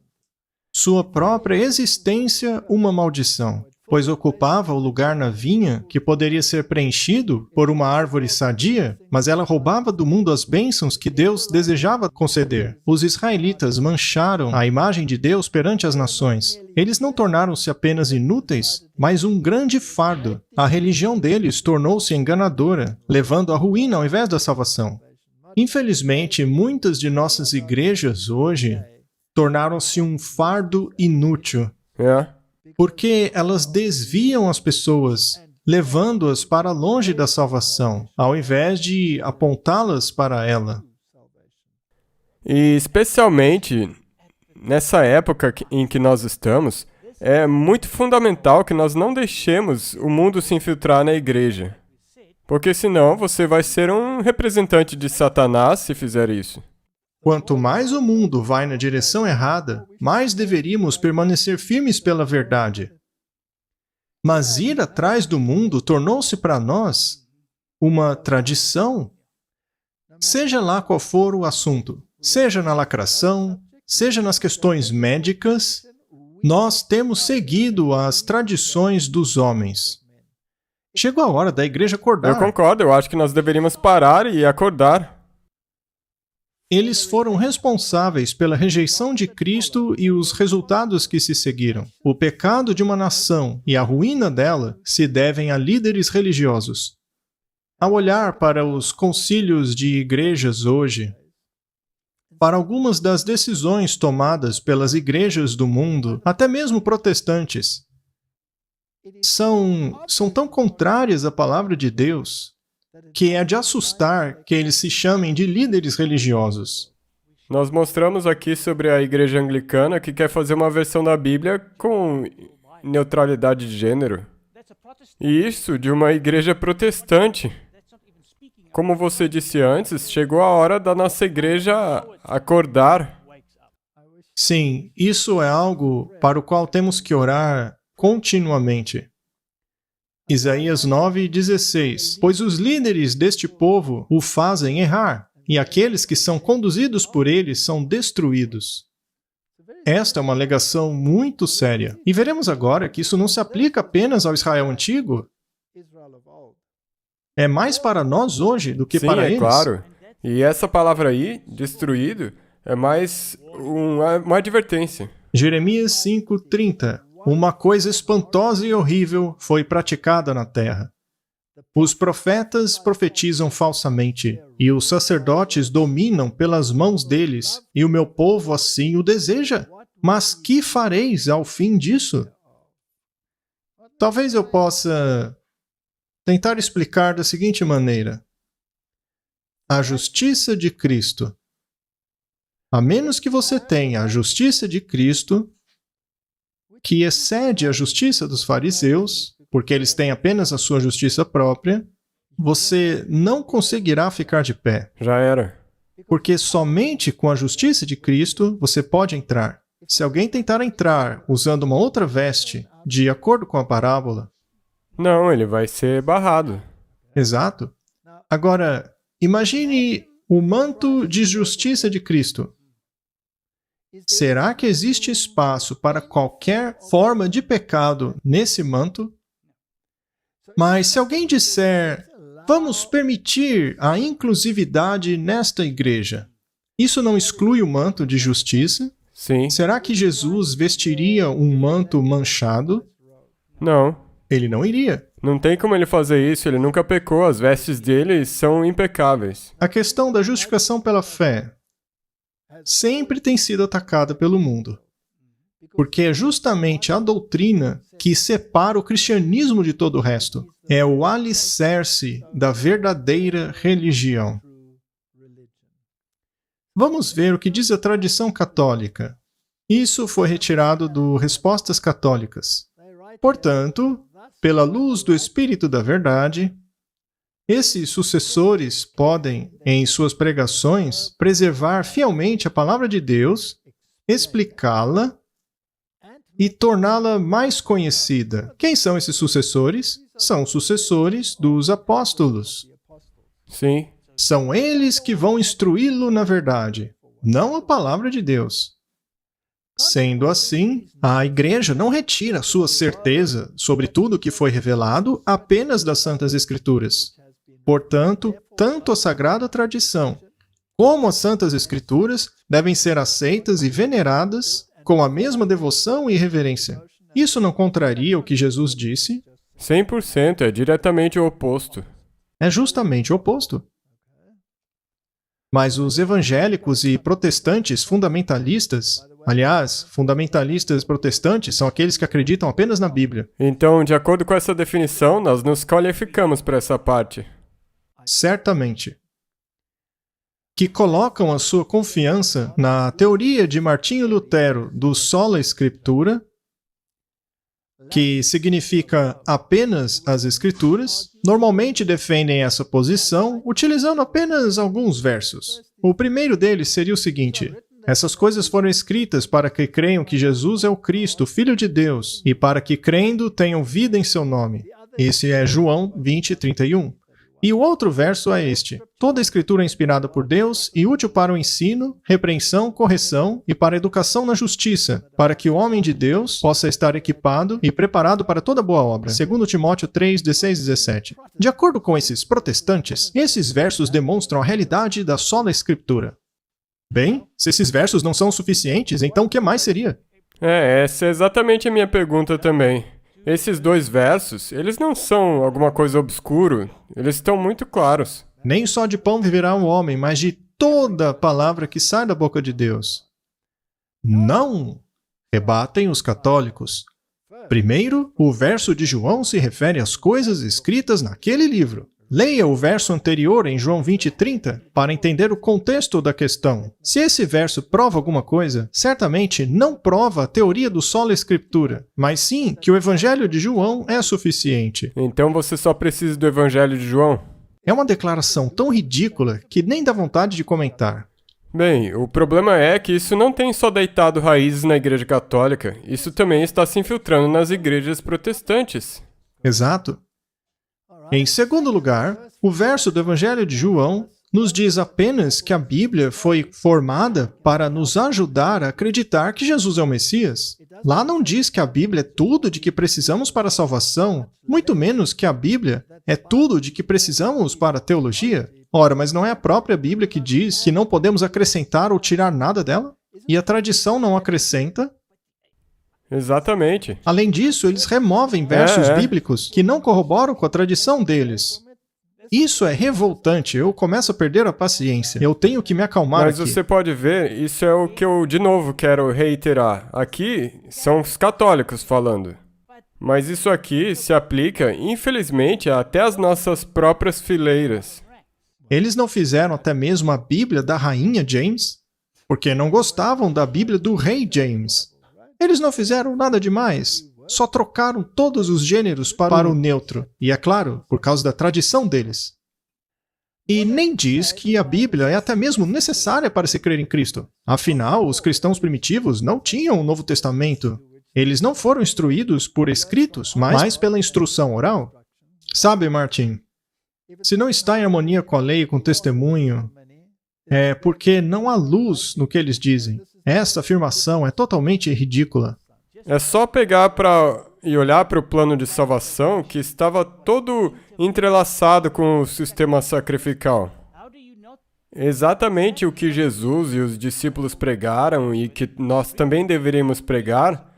Speaker 2: Sua própria existência, uma maldição, pois ocupava o lugar na vinha que poderia ser preenchido por uma árvore sadia, mas ela roubava do mundo as bênçãos que Deus desejava conceder. Os israelitas mancharam a imagem de Deus perante as nações. Eles não tornaram-se apenas inúteis, mas um grande fardo. A religião deles tornou-se enganadora, levando à ruína ao invés da salvação. Infelizmente, muitas de nossas igrejas hoje tornaram-se um fardo inútil. Porque elas desviam as pessoas, levando-as para longe da salvação, ao invés de apontá-las para ela.
Speaker 1: E especialmente nessa época em que nós estamos, é muito fundamental que nós não deixemos o mundo se infiltrar na igreja. Porque senão você vai ser um representante de Satanás se fizer isso.
Speaker 2: Quanto mais o mundo vai na direção errada, mais deveríamos permanecer firmes pela verdade. Mas ir atrás do mundo tornou-se para nós uma tradição. Seja lá qual for o assunto, seja na lacração, seja nas questões médicas, nós temos seguido as tradições dos homens. Chegou a hora da igreja acordar.
Speaker 1: Eu concordo, eu acho que nós deveríamos parar e acordar.
Speaker 2: Eles foram responsáveis pela rejeição de Cristo e os resultados que se seguiram. O pecado de uma nação e a ruína dela se devem a líderes religiosos. Ao olhar para os concílios de igrejas hoje, para algumas das decisões tomadas pelas igrejas do mundo, até mesmo protestantes, são tão contrárias à palavra de Deus, que é de assustar que eles se chamem de líderes religiosos.
Speaker 1: Nós mostramos aqui sobre a igreja anglicana que quer fazer uma versão da Bíblia com neutralidade de gênero. E isso de uma igreja protestante. Como você disse antes, chegou a hora da nossa igreja acordar.
Speaker 2: Sim, isso é algo para o qual temos que orar continuamente. Isaías 9:16. Pois os líderes deste povo o fazem errar, e aqueles que são conduzidos por eles são destruídos. Esta é uma alegação muito séria. E veremos agora que isso não se aplica apenas ao Israel antigo. É mais para nós hoje do que para eles.
Speaker 1: Sim, é claro. E essa palavra aí, destruído, é mais uma advertência.
Speaker 2: Jeremias 5:30. Uma coisa espantosa e horrível foi praticada na terra. Os profetas profetizam falsamente, e os sacerdotes dominam pelas mãos deles, e o meu povo assim o deseja. Mas que fareis ao fim disso? Talvez eu possa tentar explicar da seguinte maneira. A justiça de Cristo. A menos que você tenha a justiça de Cristo, que excede a justiça dos fariseus, porque eles têm apenas a sua justiça própria, você não conseguirá ficar de pé.
Speaker 1: Já era.
Speaker 2: Porque somente com a justiça de Cristo você pode entrar. Se alguém tentar entrar usando uma outra veste, de acordo com a parábola...
Speaker 1: Não, ele vai ser barrado.
Speaker 2: Exato. Agora, imagine o manto de justiça de Cristo. Será que existe espaço para qualquer forma de pecado nesse manto? Mas se alguém disser, vamos permitir a inclusividade nesta igreja, isso não exclui o manto de justiça?
Speaker 1: Sim.
Speaker 2: Será que Jesus vestiria um manto manchado?
Speaker 1: Não.
Speaker 2: Ele não iria.
Speaker 1: Não tem como ele fazer isso, ele nunca pecou, as vestes dele são impecáveis.
Speaker 2: A questão da justificação pela fé sempre tem sido atacada pelo mundo. Porque é justamente a doutrina que separa o cristianismo de todo o resto. É o alicerce da verdadeira religião. Vamos ver o que diz a tradição católica. Isso foi retirado do Respostas Católicas. Portanto, pela luz do Espírito da Verdade, esses sucessores podem, em suas pregações, preservar fielmente a palavra de Deus, explicá-la e torná-la mais conhecida. Quem são esses sucessores? São sucessores dos apóstolos.
Speaker 1: Sim.
Speaker 2: São eles que vão instruí-lo na verdade, não a palavra de Deus. Sendo assim, a Igreja não retira sua certeza sobre tudo o que foi revelado apenas das Santas Escrituras. Portanto, tanto a Sagrada Tradição como as Santas Escrituras devem ser aceitas e veneradas com a mesma devoção e reverência. Isso não contraria o que Jesus disse?
Speaker 1: 100%, é diretamente o oposto.
Speaker 2: É justamente o oposto. Mas os evangélicos e protestantes fundamentalistas, aliás, fundamentalistas protestantes são aqueles que acreditam apenas na Bíblia.
Speaker 1: Então, de acordo com essa definição, nós nos qualificamos para essa parte.
Speaker 2: Certamente. Que colocam a sua confiança na teoria de Martinho Lutero do Sola Scriptura, que significa apenas as Escrituras, normalmente defendem essa posição utilizando apenas alguns versos. O primeiro deles seria o seguinte: essas coisas foram escritas para que creiam que Jesus é o Cristo, Filho de Deus, e para que crendo tenham vida em seu nome. Esse é João 20:31. E o outro verso é este: toda a escritura é inspirada por Deus e útil para o ensino, repreensão, correção e para a educação na justiça, para que o homem de Deus possa estar equipado e preparado para toda boa obra. 2 Timóteo 3:16-17. De acordo com esses protestantes, esses versos demonstram a realidade da sola escritura. Bem, se esses versos não são suficientes, então o que mais seria?
Speaker 1: Essa é exatamente a minha pergunta também. Esses dois versos, eles não são alguma coisa obscuro, eles estão muito claros.
Speaker 2: Nem só de pão viverá o homem, mas de toda palavra que sai da boca de Deus. Não! Rebatem os católicos. Primeiro, o verso de João se refere às coisas escritas naquele livro. Leia o verso anterior em João 20:30 para entender o contexto da questão. Se esse verso prova alguma coisa, certamente não prova a teoria do sola escritura, mas sim que o Evangelho de João é suficiente.
Speaker 1: Então você só precisa do Evangelho de João?
Speaker 2: É uma declaração tão ridícula que nem dá vontade de comentar.
Speaker 1: Bem, o problema é que isso não tem só deitado raízes na Igreja Católica, isso também está se infiltrando nas igrejas protestantes.
Speaker 2: Exato. Em segundo lugar, o verso do Evangelho de João nos diz apenas que a Bíblia foi formada para nos ajudar a acreditar que Jesus é o Messias. Lá não diz que a Bíblia é tudo de que precisamos para a salvação, muito menos que a Bíblia é tudo de que precisamos para a teologia. Ora, mas não é a própria Bíblia que diz que não podemos acrescentar ou tirar nada dela? E a tradição não acrescenta?
Speaker 1: Exatamente.
Speaker 2: Além disso, eles removem versos bíblicos que não corroboram com a tradição deles. Isso é revoltante, eu começo a perder a paciência. Eu tenho que me acalmar aqui.
Speaker 1: Mas você pode ver, isso é o que eu, de novo, quero reiterar. Aqui são os católicos falando. Mas isso aqui se aplica, infelizmente, até às nossas próprias fileiras.
Speaker 2: Eles não fizeram até mesmo a Bíblia da Rainha James, porque não gostavam da Bíblia do Rei James. Eles não fizeram nada demais, só trocaram todos os gêneros para o neutro, e é claro, por causa da tradição deles. E nem diz que a Bíblia é até mesmo necessária para se crer em Cristo. Afinal, os cristãos primitivos não tinham o Novo Testamento. Eles não foram instruídos por escritos, mas pela instrução oral. Sabe, Martin, se não está em harmonia com a lei e com o testemunho, é porque não há luz no que eles dizem. Essa afirmação é totalmente ridícula.
Speaker 1: É só pegar e olhar para o plano de salvação que estava todo entrelaçado com o sistema sacrificial. Exatamente o que Jesus e os discípulos pregaram e que nós também deveríamos pregar,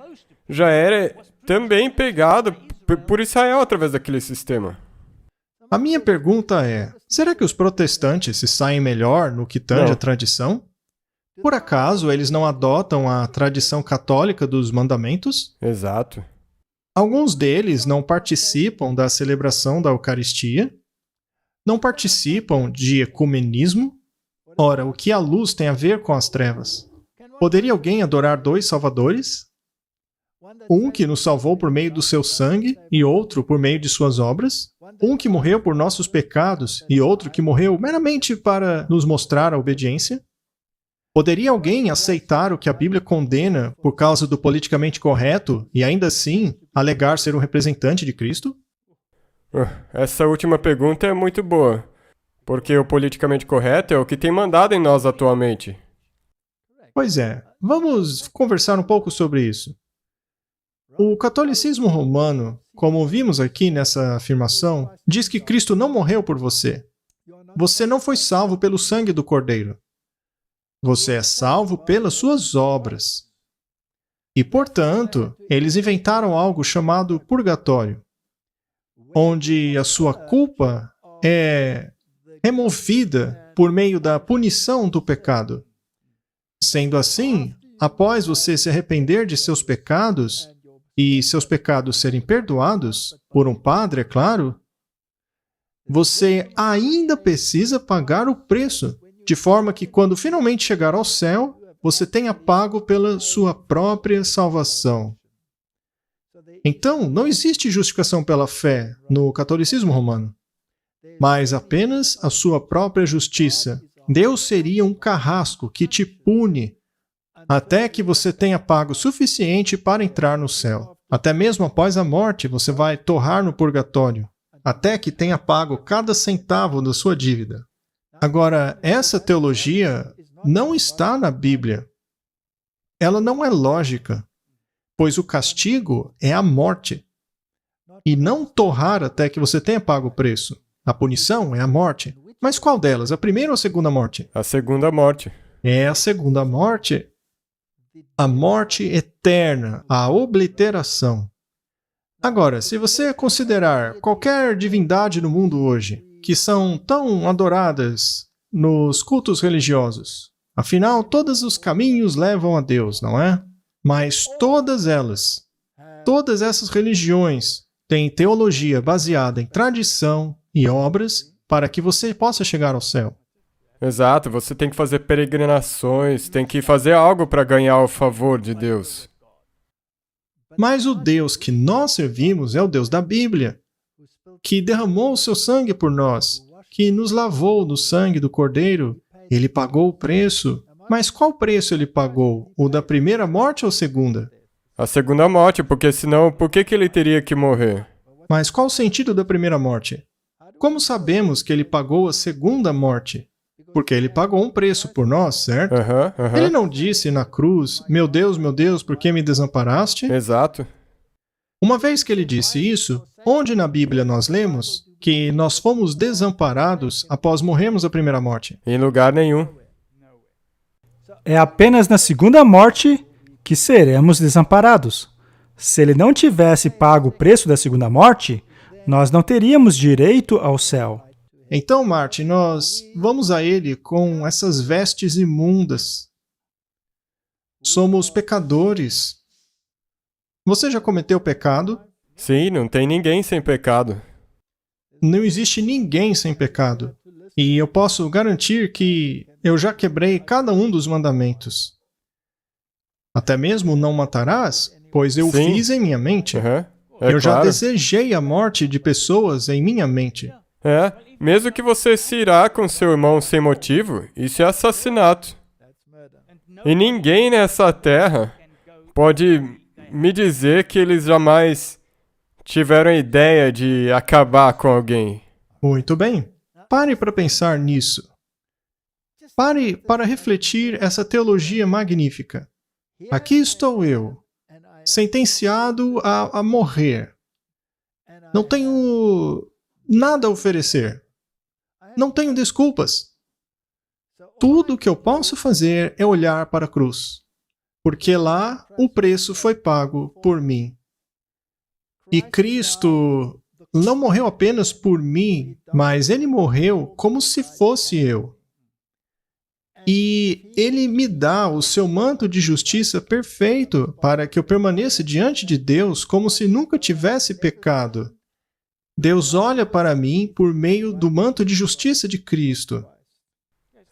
Speaker 1: já era também pregado por Israel através daquele sistema.
Speaker 2: A minha pergunta é, será que os protestantes se saem melhor no que tange a tradição? Por acaso, eles não adotam a tradição católica dos mandamentos?
Speaker 1: Exato.
Speaker 2: Alguns deles não participam da celebração da Eucaristia, não participam de ecumenismo. Ora, o que a luz tem a ver com as trevas? Poderia alguém adorar dois salvadores? Um que nos salvou por meio do seu sangue e outro por meio de suas obras? Um que morreu por nossos pecados e outro que morreu meramente para nos mostrar a obediência? Poderia alguém aceitar o que a Bíblia condena por causa do politicamente correto e ainda assim alegar ser um representante de Cristo?
Speaker 1: Essa última pergunta é muito boa, porque o politicamente correto é o que tem mandado em nós atualmente.
Speaker 2: Pois é, vamos conversar um pouco sobre isso. O catolicismo romano, como vimos aqui nessa afirmação, diz que Cristo não morreu por você. Você não foi salvo pelo sangue do Cordeiro. Você é salvo pelas suas obras. E, portanto, eles inventaram algo chamado purgatório, onde a sua culpa é removida por meio da punição do pecado. Sendo assim, após você se arrepender de seus pecados e seus pecados serem perdoados por um padre, é claro, você ainda precisa pagar o preço, de forma que quando finalmente chegar ao céu, você tenha pago pela sua própria salvação. Então, não existe justificação pela fé no catolicismo romano, mas apenas a sua própria justiça, Deus seria um carrasco que te pune até que você tenha pago o suficiente para entrar no céu. Até mesmo após a morte, você vai torrar no purgatório, até que tenha pago cada centavo da sua dívida. Agora, essa teologia não está na Bíblia. Ela não é lógica, pois o castigo é a morte. E não torrar até que você tenha pago o preço. A punição é a morte. Mas qual delas? A primeira ou a segunda morte?
Speaker 1: A segunda morte.
Speaker 2: É a segunda morte. A morte eterna, a obliteração. Agora, se você considerar qualquer divindade no mundo hoje, que são tão adoradas nos cultos religiosos, afinal, todos os caminhos levam a Deus, não é? Mas todas essas religiões têm teologia baseada em tradição e obras para que você possa chegar ao céu.
Speaker 1: Exato, você tem que fazer peregrinações, tem que fazer algo para ganhar o favor de Deus.
Speaker 2: Mas o Deus que nós servimos é o Deus da Bíblia, que derramou o seu sangue por nós, que nos lavou no sangue do Cordeiro. Ele pagou o preço. Mas qual preço ele pagou? O da primeira morte ou segunda?
Speaker 1: A segunda morte, porque senão, por que ele teria que morrer?
Speaker 2: Mas qual o sentido da primeira morte? Como sabemos que ele pagou a segunda morte? Porque ele pagou um preço por nós, certo? Ele não disse na cruz, meu Deus, por que me desamparaste?
Speaker 1: Exato.
Speaker 2: Uma vez que ele disse isso, onde na Bíblia nós lemos que nós fomos desamparados após morrermos a primeira morte?
Speaker 1: Em lugar nenhum.
Speaker 3: É apenas na segunda morte que seremos desamparados. Se ele não tivesse pago o preço da segunda morte, nós não teríamos direito ao céu.
Speaker 2: Então, Martin, nós vamos a ele com essas vestes imundas. Somos pecadores. Você já cometeu pecado?
Speaker 1: Sim, não tem ninguém sem pecado.
Speaker 2: Não existe ninguém sem pecado. E eu posso garantir que eu já quebrei cada um dos mandamentos. Até mesmo não matarás, pois eu
Speaker 1: Sim.
Speaker 2: fiz em minha mente.
Speaker 1: Eu
Speaker 2: já desejei a morte de pessoas em minha mente.
Speaker 1: Mesmo que você se irá com seu irmão sem motivo, isso é assassinato. E ninguém nessa terra pode me dizer que eles jamais tiveram a ideia de acabar com alguém.
Speaker 2: Muito bem. Pare para pensar nisso. Pare para refletir essa teologia magnífica. Aqui estou eu, sentenciado a morrer. Não tenho nada a oferecer. Não tenho desculpas. Tudo o que eu posso fazer é olhar para a cruz, porque lá o preço foi pago por mim. E Cristo não morreu apenas por mim, mas Ele morreu como se fosse eu. E Ele me dá o seu manto de justiça perfeito para que eu permaneça diante de Deus como se nunca tivesse pecado. Deus olha para mim por meio do manto de justiça de Cristo.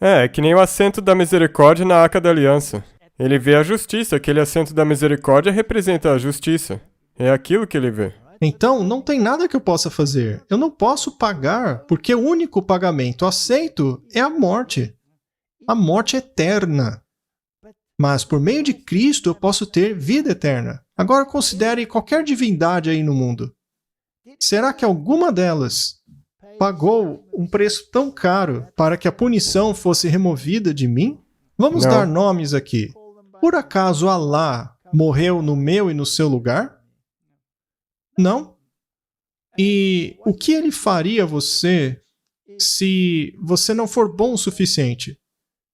Speaker 1: É que nem o assento da misericórdia na Arca da Aliança. Ele vê a justiça, aquele assento da misericórdia representa a justiça. É aquilo que ele vê.
Speaker 2: Então, não tem nada que eu possa fazer. Eu não posso pagar, porque o único pagamento aceito é a morte. A morte eterna. Mas por meio de Cristo eu posso ter vida eterna. Agora considere qualquer divindade aí no mundo. Será que alguma delas pagou um preço tão caro para que a punição fosse removida de mim? Vamos
Speaker 1: Não.
Speaker 2: dar nomes aqui. Por acaso Alá morreu no meu e no seu lugar? Não. E o que ele faria a você se você não for bom o suficiente?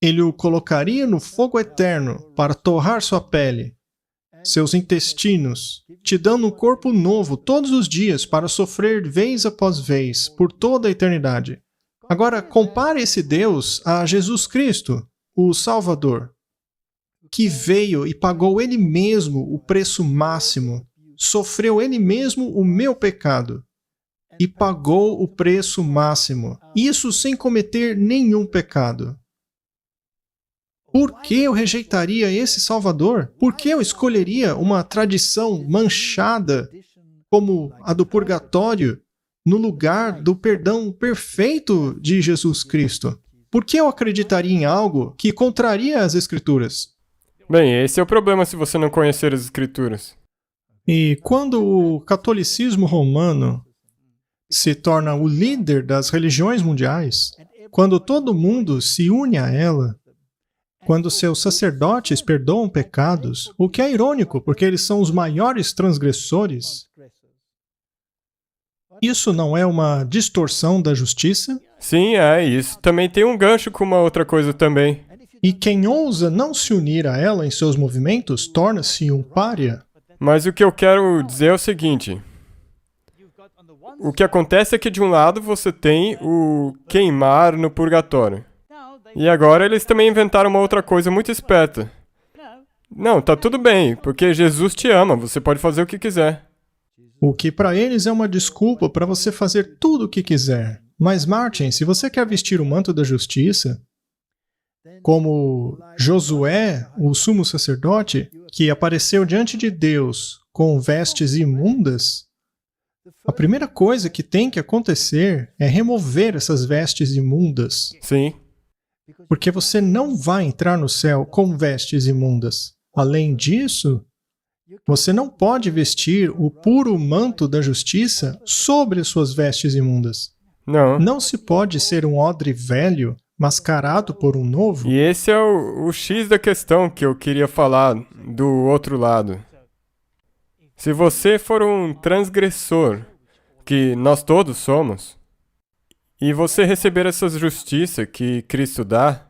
Speaker 2: Ele o colocaria no fogo eterno para torrar sua pele, seus intestinos, te dando um corpo novo todos os dias para sofrer vez após vez, por toda a eternidade. Agora, compare esse Deus a Jesus Cristo, o Salvador, que veio e pagou Ele mesmo o preço máximo, sofreu Ele mesmo o meu pecado e pagou o preço máximo, isso sem cometer nenhum pecado. Por que eu rejeitaria esse Salvador? Por que eu escolheria uma tradição manchada como a do purgatório no lugar do perdão perfeito de Jesus Cristo? Por que eu acreditaria em algo que contraria as Escrituras?
Speaker 1: Bem, esse é o problema se você não conhecer as Escrituras.
Speaker 2: E quando o catolicismo romano se torna o líder das religiões mundiais, quando todo mundo se une a ela, quando seus sacerdotes perdoam pecados, o que é irônico, porque eles são os maiores transgressores, isso não é uma distorção da justiça?
Speaker 1: Sim, é isso. Também tem um gancho com uma outra coisa também.
Speaker 2: E quem ousa não se unir a ela em seus movimentos torna-se um pária.
Speaker 1: Mas o que eu quero dizer é o seguinte. O que acontece é que de um lado você tem o queimar no purgatório. E agora eles também inventaram uma outra coisa muito esperta. Não, tá tudo bem, porque Jesus te ama, você pode fazer o que quiser.
Speaker 2: O que para eles é uma desculpa para você fazer tudo o que quiser. Mas Martin, se você quer vestir o manto da justiça, como Josué, o sumo sacerdote, que apareceu diante de Deus com vestes imundas, a primeira coisa que tem que acontecer é remover essas vestes imundas.
Speaker 1: Sim.
Speaker 2: Porque você não vai entrar no céu com vestes imundas. Além disso, você não pode vestir o puro manto da justiça sobre suas vestes imundas.
Speaker 1: Não.
Speaker 2: Não se pode ser um odre velho mascarado por um novo.
Speaker 1: E esse é o X da questão que eu queria falar do outro lado. Se você for um transgressor, que nós todos somos, e você receber essa justiça que Cristo dá,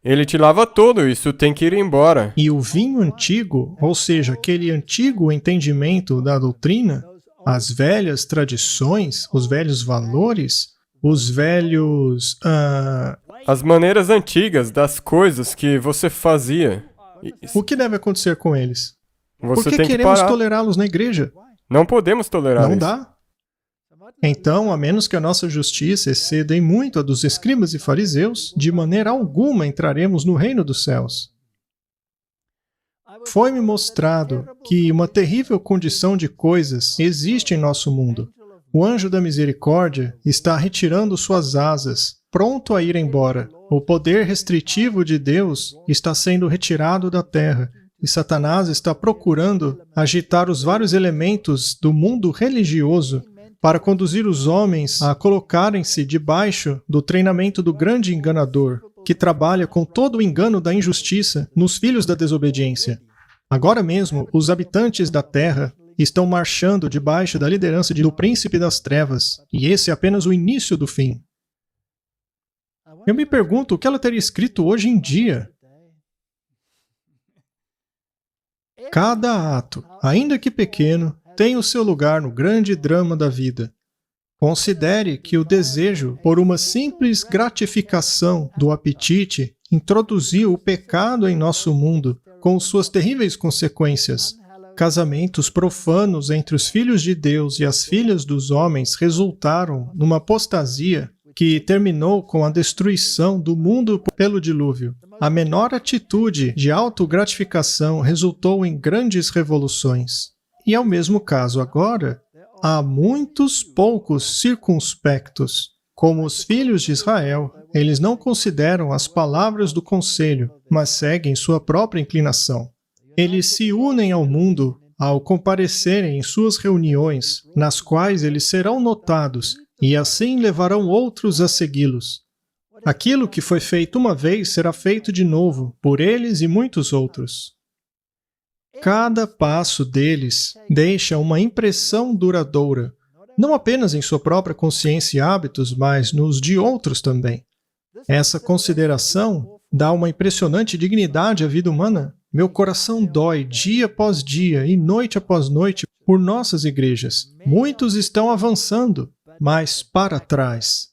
Speaker 1: Ele te lava todo, isso tem que ir embora.
Speaker 2: E o vinho antigo, ou seja, aquele antigo entendimento da doutrina, as velhas tradições, os velhos valores, os velhos...
Speaker 1: As maneiras antigas das coisas que você fazia.
Speaker 2: O que deve acontecer com eles? Por
Speaker 1: Você
Speaker 2: que
Speaker 1: tem que
Speaker 2: queremos
Speaker 1: parar.
Speaker 2: tolerá-los na igreja?
Speaker 1: Não podemos tolerar
Speaker 2: Não
Speaker 1: isso.
Speaker 2: dá. Então, a menos que a nossa justiça exceda em muito a dos escribas e fariseus, de maneira alguma entraremos no reino dos céus. Foi-me mostrado que uma terrível condição de coisas existe em nosso mundo. O anjo da misericórdia está retirando suas asas, pronto a ir embora. O poder restritivo de Deus está sendo retirado da terra. E Satanás está procurando agitar os vários elementos do mundo religioso para conduzir os homens a colocarem-se debaixo do treinamento do grande enganador, que trabalha com todo o engano da injustiça nos filhos da desobediência. Agora mesmo, os habitantes da terra estão marchando debaixo da liderança do príncipe das trevas, e esse é apenas o início do fim. Eu me pergunto o que ela teria escrito hoje em dia. Cada ato, ainda que pequeno, tem o seu lugar no grande drama da vida. Considere que o desejo por uma simples gratificação do apetite introduziu o pecado em nosso mundo, com suas terríveis consequências. Casamentos profanos entre os filhos de Deus e as filhas dos homens resultaram numa apostasia que terminou com a destruição do mundo pelo dilúvio. A menor atitude de autogratificação resultou em grandes revoluções. E é o mesmo caso agora. Há muitos poucos circunspectos. Como os filhos de Israel, eles não consideram as palavras do conselho, mas seguem sua própria inclinação. Eles se unem ao mundo ao comparecerem em suas reuniões, nas quais eles serão notados, e assim levarão outros a segui-los. Aquilo que foi feito uma vez será feito de novo, por eles e muitos outros. Cada passo deles deixa uma impressão duradoura, não apenas em sua própria consciência e hábitos, mas nos de outros também. Essa consideração dá uma impressionante dignidade à vida humana. Meu coração dói dia após dia e noite após noite por nossas igrejas. Muitos estão avançando, mas para trás.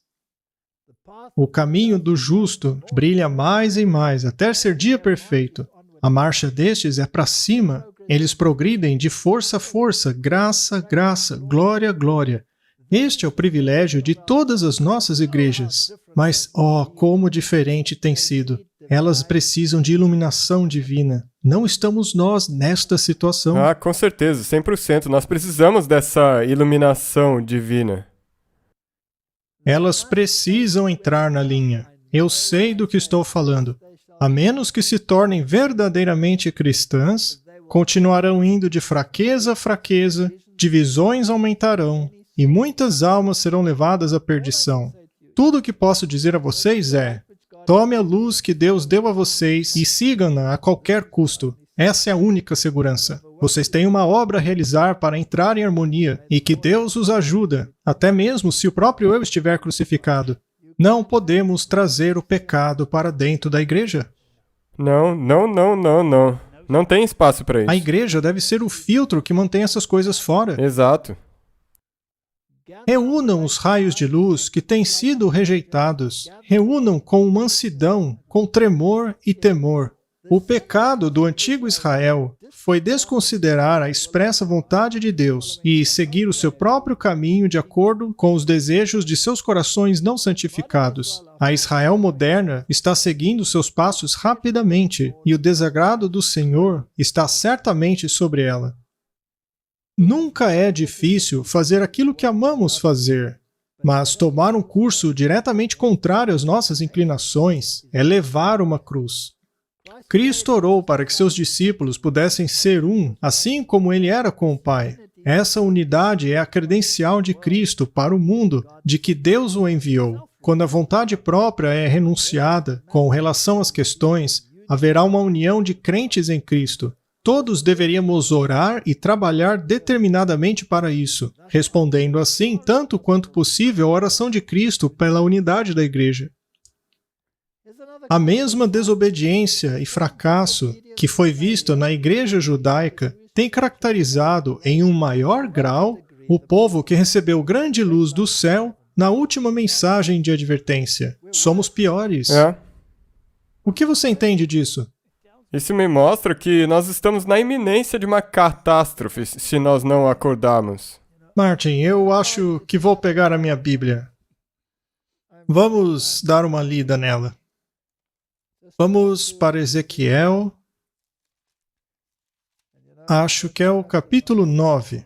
Speaker 2: O caminho do justo brilha mais e mais até ser dia perfeito. A marcha destes é para cima. Eles progridem de força a força, graça a graça, glória a glória. Este é o privilégio de todas as nossas igrejas. Mas, como diferente tem sido. Elas precisam de iluminação divina. Não estamos nós nesta situação.
Speaker 1: Com certeza, 100%. Nós precisamos dessa iluminação divina.
Speaker 2: Elas precisam entrar na linha. Eu sei do que estou falando. A menos que se tornem verdadeiramente cristãs, continuarão indo de fraqueza a fraqueza, divisões aumentarão, e muitas almas serão levadas à perdição. Tudo o que posso dizer a vocês é: tome a luz que Deus deu a vocês e sigam-na a qualquer custo. Essa é a única segurança. Vocês têm uma obra a realizar para entrar em harmonia, e que Deus os ajuda, até mesmo se o próprio eu estiver crucificado. Não podemos trazer o pecado para dentro da igreja.
Speaker 1: Não. Não tem espaço para isso.
Speaker 2: A igreja deve ser o filtro que mantém essas coisas fora.
Speaker 1: Exato.
Speaker 2: Reúnam os raios de luz que têm sido rejeitados. Reúnam com mansidão, com tremor e temor. O pecado do antigo Israel foi desconsiderar a expressa vontade de Deus e seguir o seu próprio caminho de acordo com os desejos de seus corações não santificados. A Israel moderna está seguindo seus passos rapidamente e o desagrado do Senhor está certamente sobre ela. Nunca é difícil fazer aquilo que amamos fazer, mas tomar um curso diretamente contrário às nossas inclinações é levar uma cruz. Cristo orou para que seus discípulos pudessem ser um, assim como ele era com o Pai. Essa unidade é a credencial de Cristo para o mundo, de que Deus o enviou. Quando a vontade própria é renunciada com relação às questões, haverá uma união de crentes em Cristo. Todos deveríamos orar e trabalhar determinadamente para isso, respondendo assim, tanto quanto possível, a oração de Cristo pela unidade da igreja. A mesma desobediência e fracasso que foi vista na igreja judaica tem caracterizado em um maior grau o povo que recebeu grande luz do céu na última mensagem de advertência. Somos piores. O que você entende disso?
Speaker 1: Isso me mostra que nós estamos na iminência de uma catástrofe se nós não acordarmos.
Speaker 2: Martin, eu acho que vou pegar a minha Bíblia. Vamos dar uma lida nela. Vamos para Ezequiel. Acho que é o capítulo 9.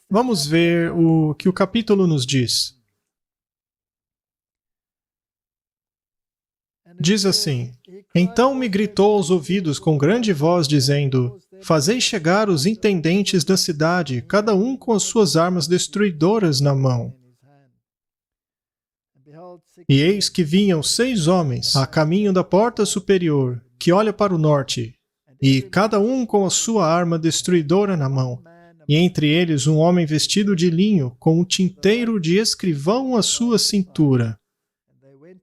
Speaker 2: Vamos ver o que o capítulo nos diz. Diz assim: Então me gritou aos ouvidos com grande voz, dizendo: Fazei chegar os intendentes da cidade, cada um com as suas armas destruidoras na mão. E eis que vinham 6 homens a caminho da porta superior, que olha para o norte, e cada um com a sua arma destruidora na mão, e entre eles um homem vestido de linho, com um tinteiro de escrivão à sua cintura.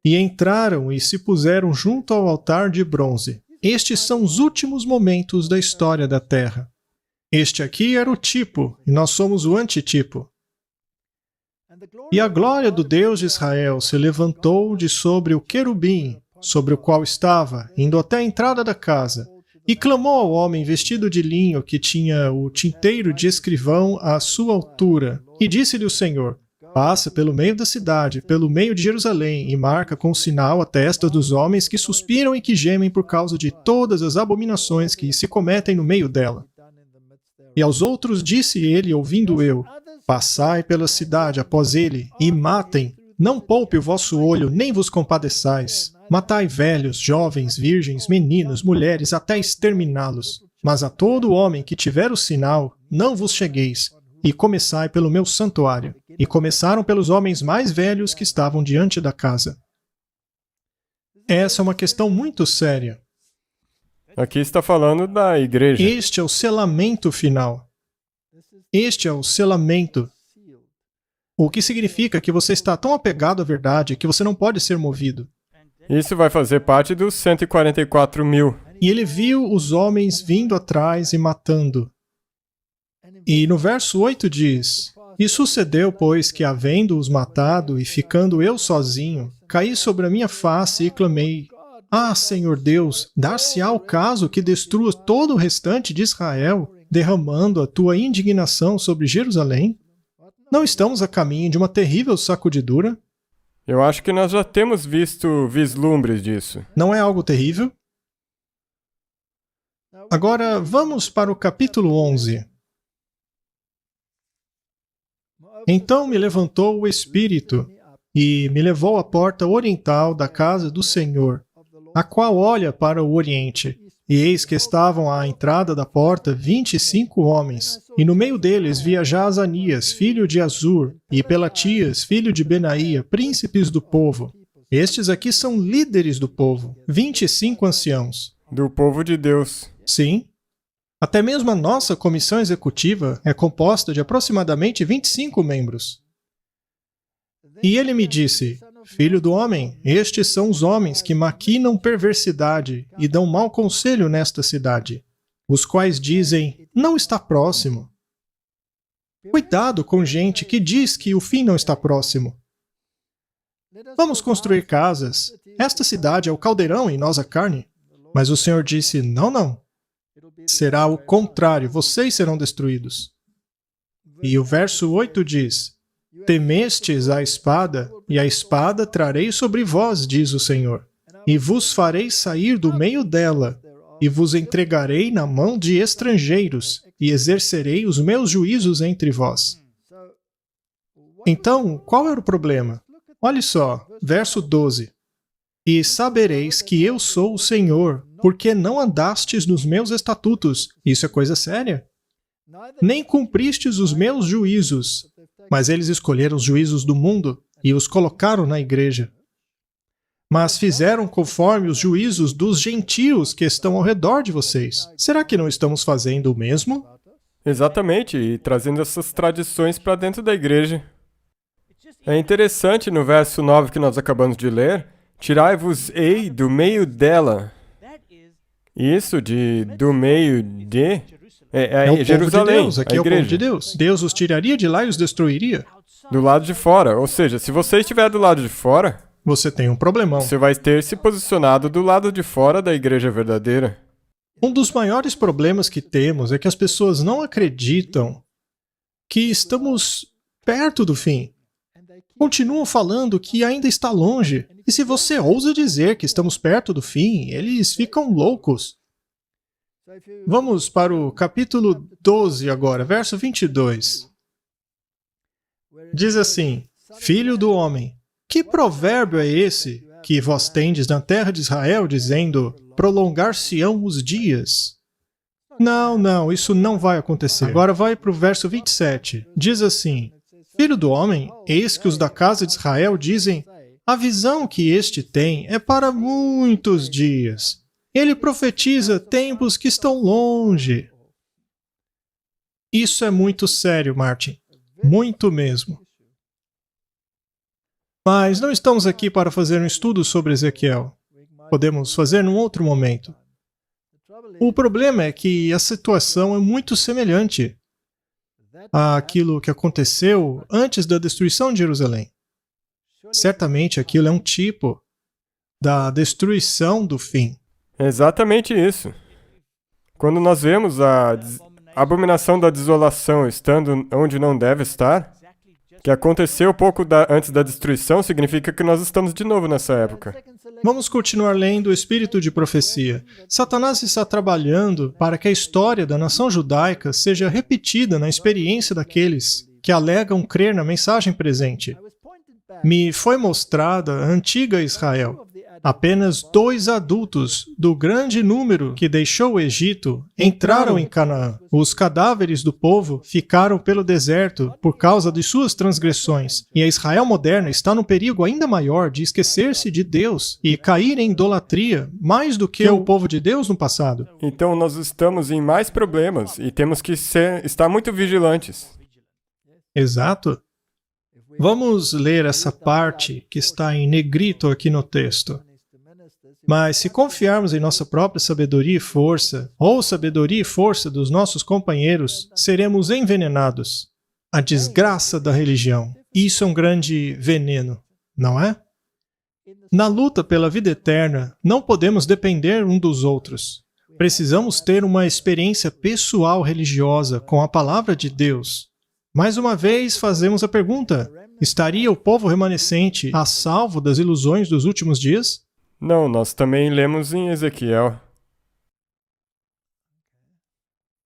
Speaker 2: E entraram e se puseram junto ao altar de bronze. Estes são os últimos momentos da história da Terra. Este aqui era o tipo, e nós somos o antitipo. E a glória do Deus de Israel se levantou de sobre o querubim, sobre o qual estava, indo até a entrada da casa, e clamou ao homem vestido de linho que tinha o tinteiro de escrivão à sua altura. E disse-lhe o Senhor: Passa pelo meio da cidade, pelo meio de Jerusalém, e marca com sinal a testa dos homens que suspiram e que gemem por causa de todas as abominações que se cometem no meio dela. E aos outros disse ele, ouvindo eu: Passai pela cidade após ele, e matem. Não poupe o vosso olho, nem vos compadeçais. Matai velhos, jovens, virgens, meninos, mulheres, até exterminá-los. Mas a todo homem que tiver o sinal, não vos chegueis. E começai pelo meu santuário. E começaram pelos homens mais velhos que estavam diante da casa. Essa é uma questão muito séria.
Speaker 1: Aqui está falando da igreja.
Speaker 2: Este é o selamento final. Este é o selamento. O que significa que você está tão apegado à verdade que você não pode ser movido.
Speaker 1: Isso vai fazer parte dos 144 mil.
Speaker 2: E ele viu os homens vindo atrás e matando. E no verso 8 diz: E sucedeu, pois, que havendo-os matado e ficando eu sozinho, caí sobre a minha face e clamei: Ah, Senhor Deus, dar-se-á o caso que destruas todo o restante de Israel, derramando a tua indignação sobre Jerusalém? Não estamos a caminho de uma terrível sacudidura?
Speaker 1: Eu acho que nós já temos visto vislumbres disso.
Speaker 2: Não é algo terrível? Agora, vamos para o capítulo 11. Então me levantou o Espírito e me levou à porta oriental da casa do Senhor, a qual olha para o oriente. E eis que estavam à entrada da porta 25 homens, e no meio deles via já Azanias, filho de Azur, e Pelatias, filho de Benaía, príncipes do povo. Estes aqui são líderes do povo, 25 anciãos.
Speaker 1: Do povo de Deus.
Speaker 2: Sim. Até mesmo a nossa comissão executiva é composta de aproximadamente 25 membros. E ele me disse: Filho do homem, estes são os homens que maquinam perversidade e dão mau conselho nesta cidade, os quais dizem, não está próximo. Cuidado com gente que diz que o fim não está próximo. Vamos construir casas. Esta cidade é o caldeirão e nós a carne. Mas o Senhor disse, não. Será o contrário, vocês serão destruídos. E o verso 8 diz, Temestes a espada, e a espada trarei sobre vós, diz o Senhor, e vos farei sair do meio dela, e vos entregarei na mão de estrangeiros, e exercerei os meus juízos entre vós. Então, qual era o problema? Olhe só, verso 12. E sabereis que eu sou o Senhor, porque não andastes nos meus estatutos. Isso é coisa séria. Nem cumpristes os meus juízos, mas eles escolheram os juízos do mundo e os colocaram na igreja. Mas fizeram conforme os juízos dos gentios que estão ao redor de vocês. Será que não estamos fazendo o mesmo?
Speaker 1: Exatamente, e trazendo essas tradições para dentro da igreja. É interessante no verso 9 que nós acabamos de ler, tirai-vos-ei do meio dela. Isso de do meio de...
Speaker 2: É o
Speaker 1: Jerusalém,
Speaker 2: povo de Deus, aqui
Speaker 1: a
Speaker 2: é o
Speaker 1: igreja.
Speaker 2: povo de Deus. Deus os tiraria de lá e os destruiria.
Speaker 1: Do lado de fora, ou seja, se você estiver do lado de fora,
Speaker 2: Você tem um problemão.
Speaker 1: você vai ter se posicionado do lado de fora da igreja verdadeira.
Speaker 2: Um dos maiores problemas que temos é que as pessoas não acreditam que estamos perto do fim. Continuam falando que ainda está longe. E se você ousa dizer que estamos perto do fim, eles ficam loucos. Vamos para o capítulo 12 agora, verso 22. Diz assim, Filho do homem, que provérbio é esse que vós tendes na terra de Israel, dizendo, prolongar-se-ão os dias? Não, isso não vai acontecer. Agora vai para o verso 27. Diz assim, Filho do homem, eis que os da casa de Israel dizem, a visão que este tem é para muitos dias. Ele profetiza tempos que estão longe. Isso é muito sério, Martin. Muito mesmo. Mas não estamos aqui para fazer um estudo sobre Ezequiel. Podemos fazer num outro momento. O problema é que a situação é muito semelhante àquilo que aconteceu antes da destruição de Jerusalém. Certamente aquilo é um tipo da destruição do fim.
Speaker 1: É exatamente isso. Quando nós vemos a abominação da desolação estando onde não deve estar, que aconteceu pouco antes da destruição, significa que nós estamos de novo nessa época.
Speaker 2: Vamos continuar lendo o espírito de profecia. Satanás está trabalhando para que a história da nação judaica seja repetida na experiência daqueles que alegam crer na mensagem presente. Me foi mostrada a antiga Israel. Apenas 2 adultos do grande número que deixou o Egito entraram em Canaã. Os cadáveres do povo ficaram pelo deserto por causa de suas transgressões. E a Israel moderna está num perigo ainda maior de esquecer-se de Deus e cair em idolatria mais do que o povo de Deus no passado.
Speaker 1: Então nós estamos em mais problemas e temos que estar muito vigilantes.
Speaker 2: Exato. Vamos ler essa parte que está em negrito aqui no texto. Mas se confiarmos em nossa própria sabedoria e força, ou sabedoria e força dos nossos companheiros, seremos envenenados. A desgraça da religião. Isso é um grande veneno, não é? Na luta pela vida eterna, não podemos depender um dos outros. Precisamos ter uma experiência pessoal religiosa com a palavra de Deus. Mais uma vez, fazemos a pergunta, estaria o povo remanescente a salvo das ilusões dos últimos dias?
Speaker 1: Não, nós também lemos em Ezequiel.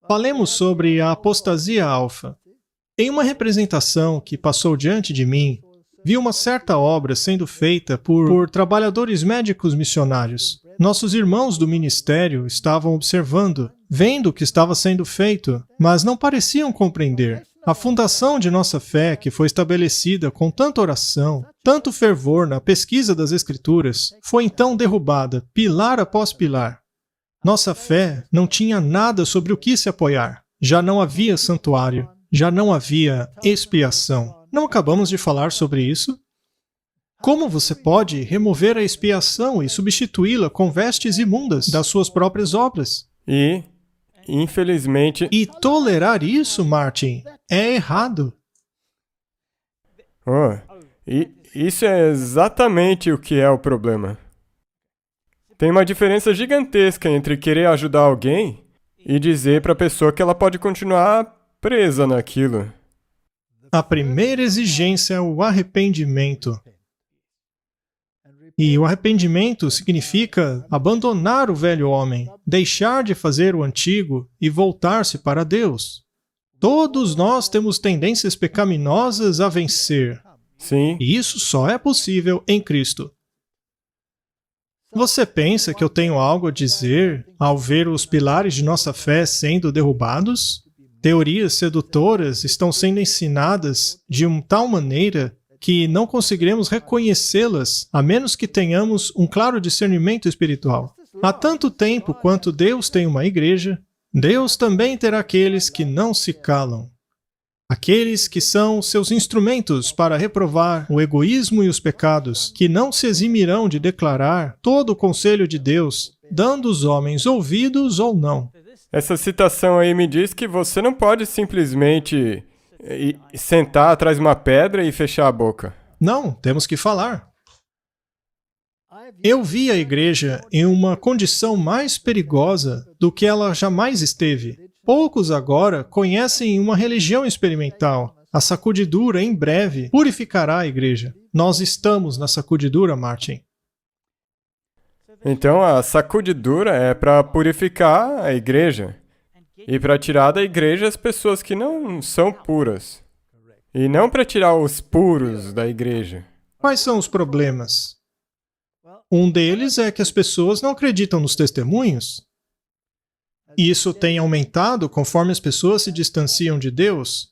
Speaker 2: Falemos sobre a apostasia alfa. Em uma representação que passou diante de mim, vi uma certa obra sendo feita por trabalhadores médicos missionários. Nossos irmãos do ministério estavam observando, vendo o que estava sendo feito, mas não pareciam compreender. A fundação de nossa fé, que foi estabelecida com tanta oração, tanto fervor na pesquisa das Escrituras, foi então derrubada, pilar após pilar. Nossa fé não tinha nada sobre o que se apoiar. Já não havia santuário, já não havia expiação. Não acabamos de falar sobre isso? Como você pode remover a expiação e substituí-la com vestes imundas das suas próprias obras?
Speaker 1: E, infelizmente...
Speaker 2: E tolerar isso, Martin, é errado.
Speaker 1: Isso é exatamente o que é o problema. Tem uma diferença gigantesca entre querer ajudar alguém e dizer para a pessoa que ela pode continuar presa naquilo.
Speaker 2: A primeira exigência é o arrependimento. E o arrependimento significa abandonar o velho homem, deixar de fazer o antigo e voltar-se para Deus. Todos nós temos tendências pecaminosas a vencer.
Speaker 1: Sim.
Speaker 2: E isso só é possível em Cristo. Você pensa que eu tenho algo a dizer ao ver os pilares de nossa fé sendo derrubados? Teorias sedutoras estão sendo ensinadas de uma tal maneira que não conseguiremos reconhecê-las a menos que tenhamos um claro discernimento espiritual. Há tanto tempo quanto Deus tem uma igreja, Deus também terá aqueles que não se calam. Aqueles que são seus instrumentos para reprovar o egoísmo e os pecados, que não se eximirão de declarar todo o conselho de Deus, dando os homens ouvidos ou não.
Speaker 1: Essa citação aí me diz que você não pode simplesmente sentar atrás de uma pedra e fechar a boca.
Speaker 2: Não, temos que falar. Eu vi a igreja em uma condição mais perigosa do que ela jamais esteve. Poucos agora conhecem uma religião experimental. A sacudidura, em breve, purificará a igreja. Nós estamos na sacudidura, Martin.
Speaker 1: Então, a sacudidura é para purificar a igreja e para tirar da igreja as pessoas que não são puras. E não para tirar os puros da igreja.
Speaker 2: Quais são os problemas? Um deles é que as pessoas não acreditam nos testemunhos. Isso tem aumentado conforme as pessoas se distanciam de Deus.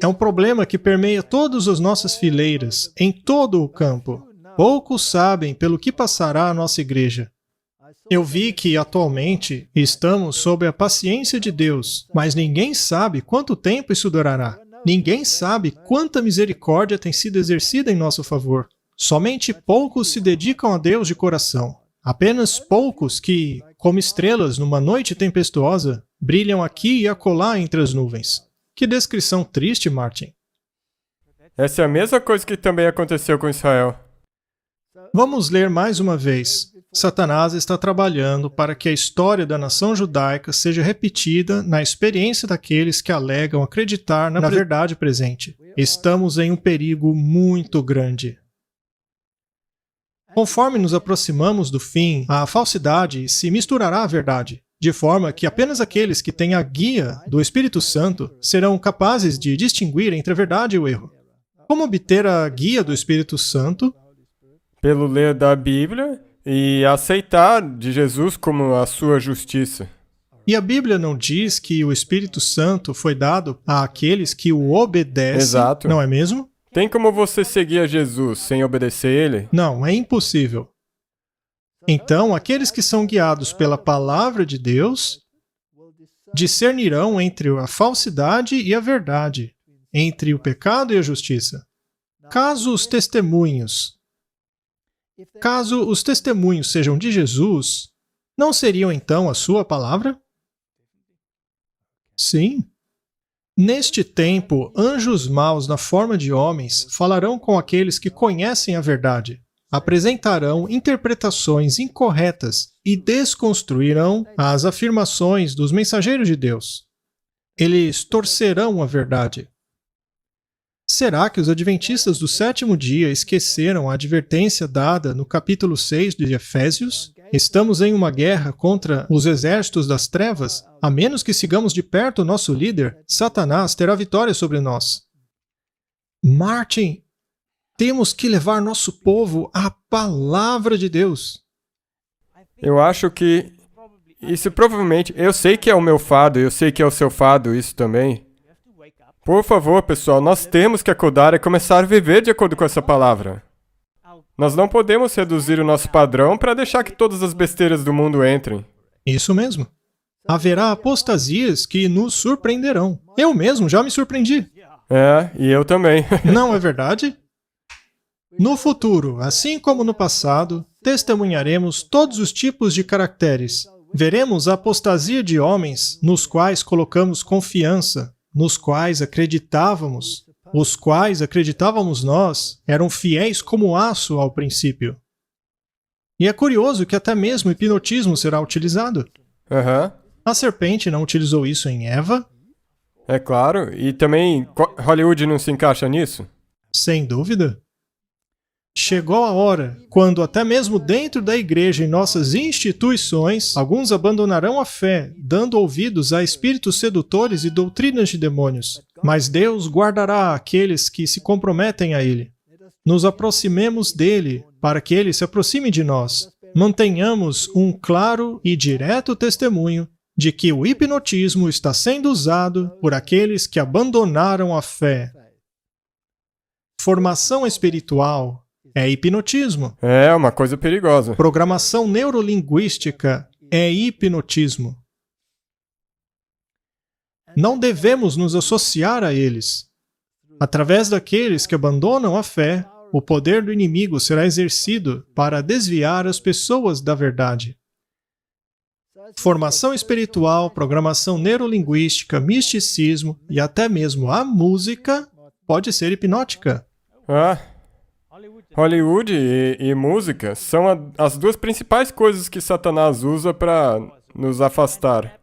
Speaker 2: É um problema que permeia todas as nossas fileiras, em todo o campo. Poucos sabem pelo que passará a nossa igreja. Eu vi que, atualmente, estamos sob a paciência de Deus, mas ninguém sabe quanto tempo isso durará. Ninguém sabe quanta misericórdia tem sido exercida em nosso favor. Somente poucos se dedicam a Deus de coração. Apenas poucos que, como estrelas numa noite tempestuosa, brilham aqui e acolá entre as nuvens. Que descrição triste, Martin.
Speaker 1: Essa é a mesma coisa que também aconteceu com Israel.
Speaker 2: Vamos ler mais uma vez. Satanás está trabalhando para que a história da nação judaica seja repetida na experiência daqueles que alegam acreditar na verdade presente. Estamos em um perigo muito grande. Conforme nos aproximamos do fim, a falsidade se misturará à verdade, de forma que apenas aqueles que têm a guia do Espírito Santo serão capazes de distinguir entre a verdade e o erro. Como obter a guia do Espírito Santo?
Speaker 1: Pelo ler da Bíblia e aceitar de Jesus como a sua justiça.
Speaker 2: E a Bíblia não diz que o Espírito Santo foi dado àqueles que o obedecem,
Speaker 1: Exato.
Speaker 2: Não é mesmo?
Speaker 1: Tem como você seguir a Jesus sem obedecer ele?
Speaker 2: Não, é impossível. Então, aqueles que são guiados pela palavra de Deus discernirão entre a falsidade e a verdade, entre o pecado e a justiça. Caso os testemunhos sejam de Jesus, não seriam então a sua palavra? Sim. Neste tempo, anjos maus na forma de homens falarão com aqueles que conhecem a verdade, apresentarão interpretações incorretas e desconstruirão as afirmações dos mensageiros de Deus. Eles torcerão a verdade. Será que os adventistas do sétimo dia esqueceram a advertência dada no capítulo 6 de Efésios? Estamos em uma guerra contra os exércitos das trevas. A menos que sigamos de perto o nosso líder, Satanás terá vitória sobre nós. Martin, temos que levar nosso povo à palavra de Deus.
Speaker 1: Eu acho que isso provavelmente... Eu sei que é o meu fado, eu sei que é o seu fado, isso também. Por favor, pessoal, nós temos que acordar e começar a viver de acordo com essa palavra. Nós não podemos reduzir o nosso padrão para deixar que todas as besteiras do mundo entrem.
Speaker 2: Isso mesmo. Haverá apostasias que nos surpreenderão. Eu mesmo já me surpreendi.
Speaker 1: É, e eu também.
Speaker 2: Não é verdade? No futuro, assim como no passado, testemunharemos todos os tipos de caracteres. Veremos a apostasia de homens nos quais colocamos confiança, nos quais acreditávamos, os quais acreditávamos nós, eram fiéis como aço ao princípio. E é curioso que até mesmo o hipnotismo será utilizado.
Speaker 1: Aham.
Speaker 2: A serpente não utilizou isso em Eva?
Speaker 1: É claro, e também Hollywood não se encaixa nisso?
Speaker 2: Sem dúvida. Chegou a hora, quando até mesmo dentro da igreja e nossas instituições, alguns abandonarão a fé, dando ouvidos a espíritos sedutores e doutrinas de demônios. Mas Deus guardará aqueles que se comprometem a Ele. Nos aproximemos dele, para que Ele se aproxime de nós. Mantenhamos um claro e direto testemunho de que o hipnotismo está sendo usado por aqueles que abandonaram a fé. Formação espiritual é hipnotismo.
Speaker 1: É uma coisa perigosa.
Speaker 2: Programação neurolinguística é hipnotismo. Não devemos nos associar a eles. Através daqueles que abandonam a fé, o poder do inimigo será exercido para desviar as pessoas da verdade. Formação espiritual, programação neurolinguística, misticismo e até mesmo a música pode ser hipnótica.
Speaker 1: Ah, Hollywood e música são as duas principais coisas que Satanás usa para nos afastar.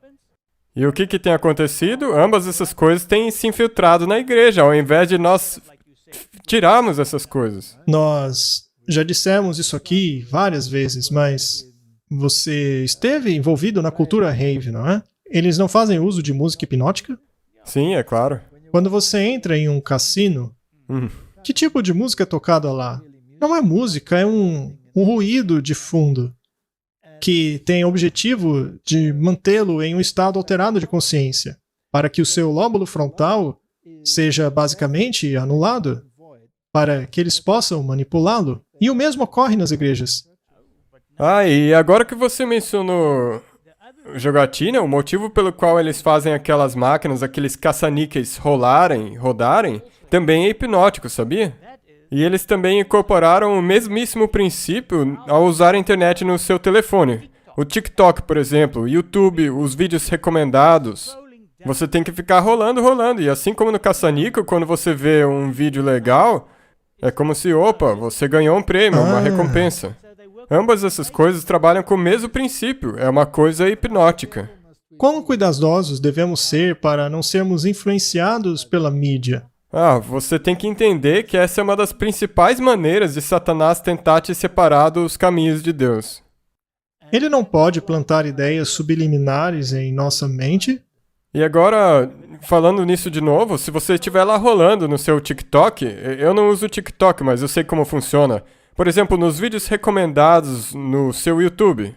Speaker 1: E o que tem acontecido? Ambas essas coisas têm se infiltrado na igreja, ao invés de nós tirarmos essas coisas.
Speaker 2: Nós já dissemos isso aqui várias vezes, mas você esteve envolvido na cultura rave, não é? Eles não fazem uso de música hipnótica?
Speaker 1: Sim, é claro.
Speaker 2: Quando você entra em um cassino, que tipo de música é tocada lá? Não é música, é um ruído de fundo que tem o objetivo de mantê-lo em um estado alterado de consciência, para que o seu lóbulo frontal seja basicamente anulado, para que eles possam manipulá-lo. E o mesmo ocorre nas igrejas.
Speaker 1: Ah, e agora que você mencionou jogatina, o motivo pelo qual eles fazem aquelas máquinas, aqueles caça-níqueis rodarem, também é hipnótico, sabia? E eles também incorporaram o mesmíssimo princípio ao usar a internet no seu telefone. O TikTok, por exemplo, o YouTube, os vídeos recomendados. Você tem que ficar rolando. E assim como no caça-níquel, quando você vê um vídeo legal, é como se, opa, você ganhou um prêmio, uma recompensa. Ambas essas coisas trabalham com o mesmo princípio, é uma coisa hipnótica.
Speaker 2: Quão cuidadosos devemos ser para não sermos influenciados pela mídia?
Speaker 1: Você tem que entender que essa é uma das principais maneiras de Satanás tentar te separar dos caminhos de Deus.
Speaker 2: Ele não pode plantar ideias subliminares em nossa mente?
Speaker 1: E agora, falando nisso de novo, se você estiver lá rolando no seu TikTok, eu não uso o TikTok, mas eu sei como funciona. Por exemplo, nos vídeos recomendados no seu YouTube.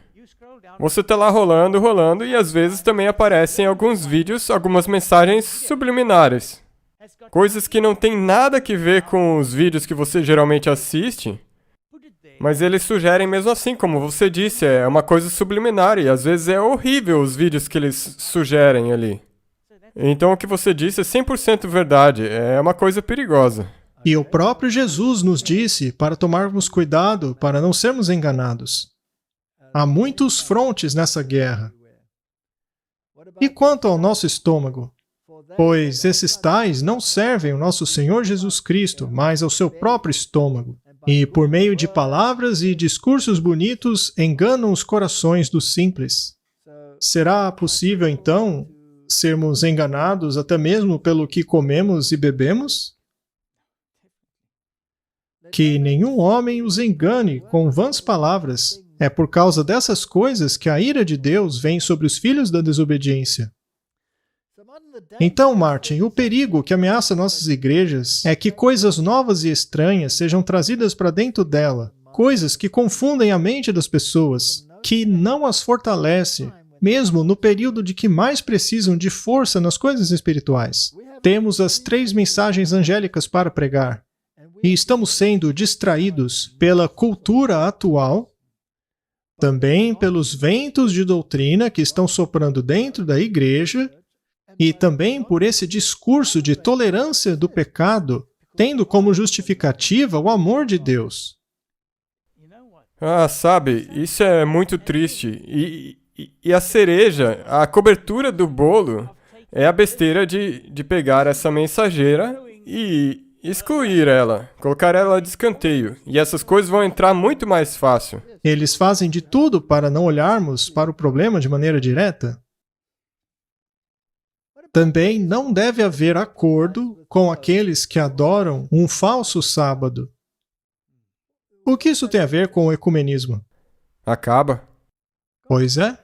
Speaker 1: Você está lá rolando e às vezes também aparecem alguns vídeos, algumas mensagens subliminares. Coisas que não tem nada a ver com os vídeos que você geralmente assiste, mas eles sugerem mesmo assim, como você disse, é uma coisa subliminar e às vezes é horrível os vídeos que eles sugerem ali. Então o que você disse é 100% verdade, é uma coisa perigosa.
Speaker 2: E o próprio Jesus nos disse para tomarmos cuidado para não sermos enganados. Há muitos frontes nessa guerra. E quanto ao nosso estômago? Pois esses tais não servem ao nosso Senhor Jesus Cristo, mas ao seu próprio estômago. E por meio de palavras e discursos bonitos enganam os corações dos simples. Será possível, então, sermos enganados até mesmo pelo que comemos e bebemos? Que nenhum homem os engane com vãs palavras, É por causa dessas coisas que a ira de Deus vem sobre os filhos da desobediência. Então, Martin, o perigo que ameaça nossas igrejas é que coisas novas e estranhas sejam trazidas para dentro dela, coisas que confundem a mente das pessoas, que não as fortalece, mesmo no período de que mais precisam de força nas coisas espirituais. Temos as 3 mensagens angélicas para pregar, e estamos sendo distraídos pela cultura atual, também pelos ventos de doutrina que estão soprando dentro da igreja, e também por esse discurso de tolerância do pecado, tendo como justificativa o amor de Deus.
Speaker 1: Sabe, isso é muito triste. E a cereja, a cobertura do bolo, é a besteira de pegar essa mensageira e excluir ela, colocar ela de escanteio. E essas coisas vão entrar muito mais fácil.
Speaker 2: Eles fazem de tudo para não olharmos para o problema de maneira direta. Também não deve haver acordo com aqueles que adoram um falso sábado. O que isso tem a ver com o ecumenismo?
Speaker 1: Acaba.
Speaker 2: Pois é.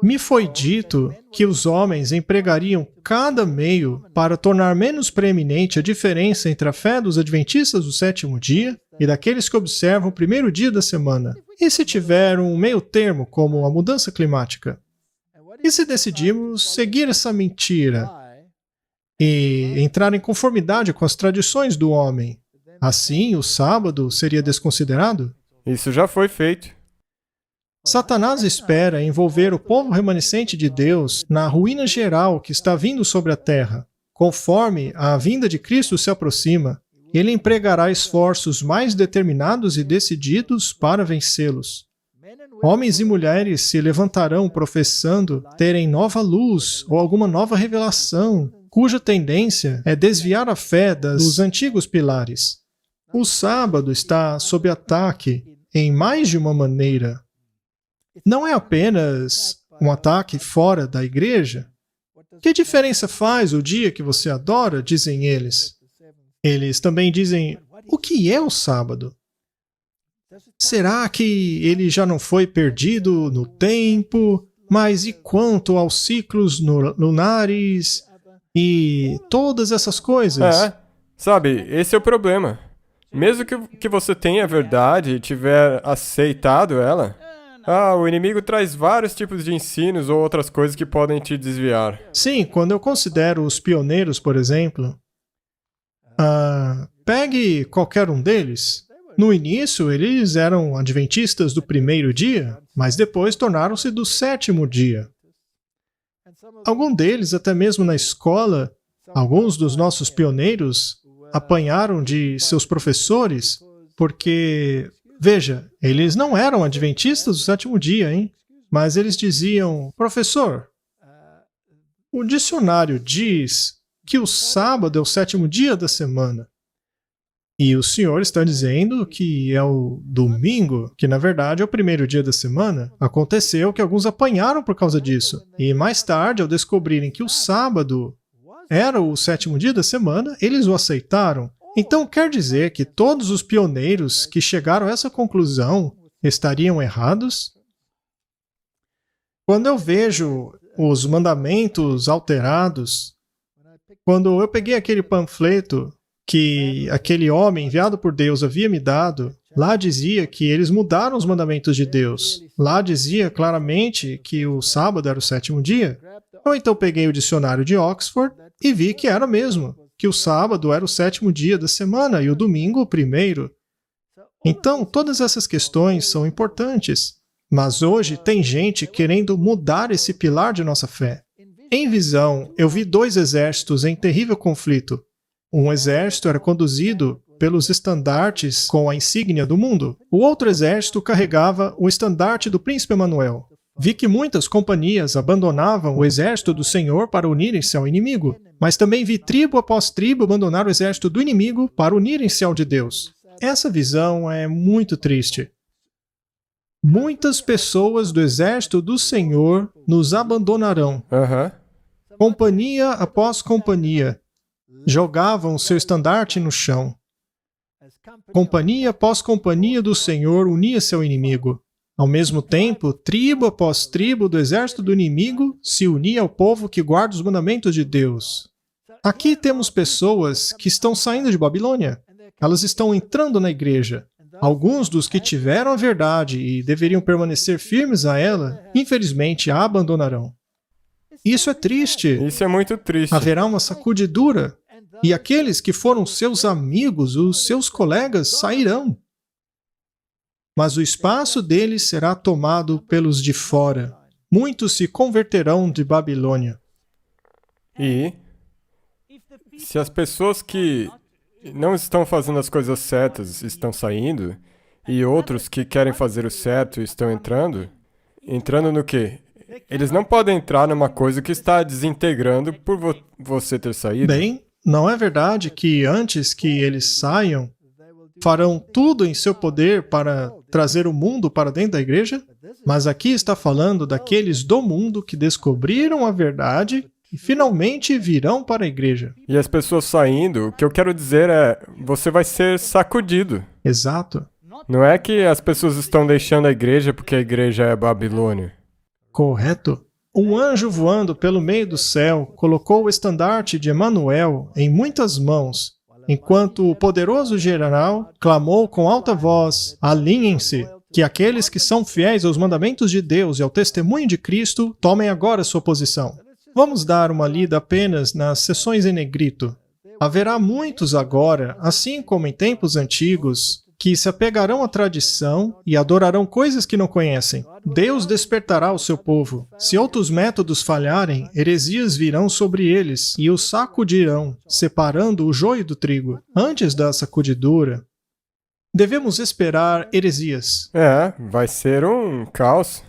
Speaker 2: Me foi dito que os homens empregariam cada meio para tornar menos preeminente a diferença entre a fé dos adventistas do 7º dia e daqueles que observam o primeiro dia da semana. E se tiver um meio termo, como a mudança climática? E se decidimos seguir essa mentira e entrar em conformidade com as tradições do homem? Assim, o sábado seria desconsiderado?
Speaker 1: Isso já foi feito.
Speaker 2: Satanás espera envolver o povo remanescente de Deus na ruína geral que está vindo sobre a terra. Conforme a vinda de Cristo se aproxima, ele empregará esforços mais determinados e decididos para vencê-los. Homens e mulheres se levantarão professando terem nova luz ou alguma nova revelação, cuja tendência é desviar a fé dos antigos pilares. O sábado está sob ataque em mais de uma maneira. Não é apenas um ataque fora da igreja. Que diferença faz o dia que você adora, dizem eles. Eles também dizem, o que é o sábado? Será que ele já não foi perdido no tempo? Mas e quanto aos ciclos lunares e todas essas coisas?
Speaker 1: Sabe, esse é o problema. Mesmo que você tenha a verdade e tiver aceitado ela, o inimigo traz vários tipos de ensinos ou outras coisas que podem te desviar.
Speaker 2: Sim, quando eu considero os pioneiros, por exemplo, pegue qualquer um deles. No início, eles eram adventistas do primeiro dia, mas depois tornaram-se do 7º dia. Alguns deles, até mesmo na escola, alguns dos nossos pioneiros apanharam de seus professores porque, veja, eles não eram adventistas do 7º dia, hein? Mas eles diziam, professor, o dicionário diz que o sábado é o 7º dia da semana. E o senhor está dizendo que é o domingo, que na verdade é o primeiro dia da semana. Aconteceu que alguns apanharam por causa disso. E mais tarde, ao descobrirem que o sábado era o 7º dia da semana, eles o aceitaram. Então quer dizer que todos os pioneiros que chegaram a essa conclusão estariam errados? Quando eu vejo os mandamentos alterados, quando eu peguei aquele panfleto que aquele homem enviado por Deus havia me dado, lá dizia que eles mudaram os mandamentos de Deus. Lá dizia claramente que o sábado era o 7º dia. Eu então peguei o dicionário de Oxford e vi que era mesmo, que o sábado era o 7º dia da semana e o domingo o primeiro. Então, todas essas questões são importantes. Mas hoje tem gente querendo mudar esse pilar de nossa fé. Em visão, eu vi 2 exércitos em terrível conflito. Um exército era conduzido pelos estandartes com a insígnia do mundo. O outro exército carregava o estandarte do príncipe Emanuel. Vi que muitas companhias abandonavam o exército do Senhor para unirem-se ao inimigo, mas também vi tribo após tribo abandonar o exército do inimigo para unirem-se ao de Deus. Essa visão é muito triste. Muitas pessoas do exército do Senhor nos abandonarão. Companhia após companhia jogavam seu estandarte no chão. Companhia após companhia do Senhor unia-se ao inimigo. Ao mesmo tempo, tribo após tribo do exército do inimigo se unia ao povo que guarda os mandamentos de Deus. Aqui temos pessoas que estão saindo de Babilônia. Elas estão entrando na igreja. Alguns dos que tiveram a verdade e deveriam permanecer firmes a ela, infelizmente a abandonarão. Isso é triste.
Speaker 1: Isso é muito triste.
Speaker 2: Haverá uma sacudidura. E aqueles que foram seus amigos, os seus colegas, sairão. Mas o espaço deles será tomado pelos de fora. Muitos se converterão de Babilônia.
Speaker 1: E se as pessoas que não estão fazendo as coisas certas estão saindo, e outros que querem fazer o certo estão entrando no quê? Eles não podem entrar numa coisa que está desintegrando por você ter saído.
Speaker 2: Bem, não é verdade que antes que eles saiam, farão tudo em seu poder para trazer o mundo para dentro da igreja? Mas aqui está falando daqueles do mundo que descobriram a verdade e finalmente virão para a igreja.
Speaker 1: E as pessoas saindo, o que eu quero dizer é, você vai ser sacudido.
Speaker 2: Exato.
Speaker 1: Não é que as pessoas estão deixando a igreja porque a igreja é Babilônia.
Speaker 2: Correto. Um anjo voando pelo meio do céu colocou o estandarte de Emanuel em muitas mãos, enquanto o poderoso general clamou com alta voz: alinhem-se, que aqueles que são fiéis aos mandamentos de Deus e ao testemunho de Cristo tomem agora sua posição. Vamos dar uma lida apenas nas seções em negrito. Haverá muitos agora, assim como em tempos antigos, que se apegarão à tradição e adorarão coisas que não conhecem. Deus despertará o seu povo. Se outros métodos falharem, heresias virão sobre eles e os sacudirão, separando o joio do trigo. Antes da sacudidura, devemos esperar heresias.
Speaker 1: Vai ser um caos.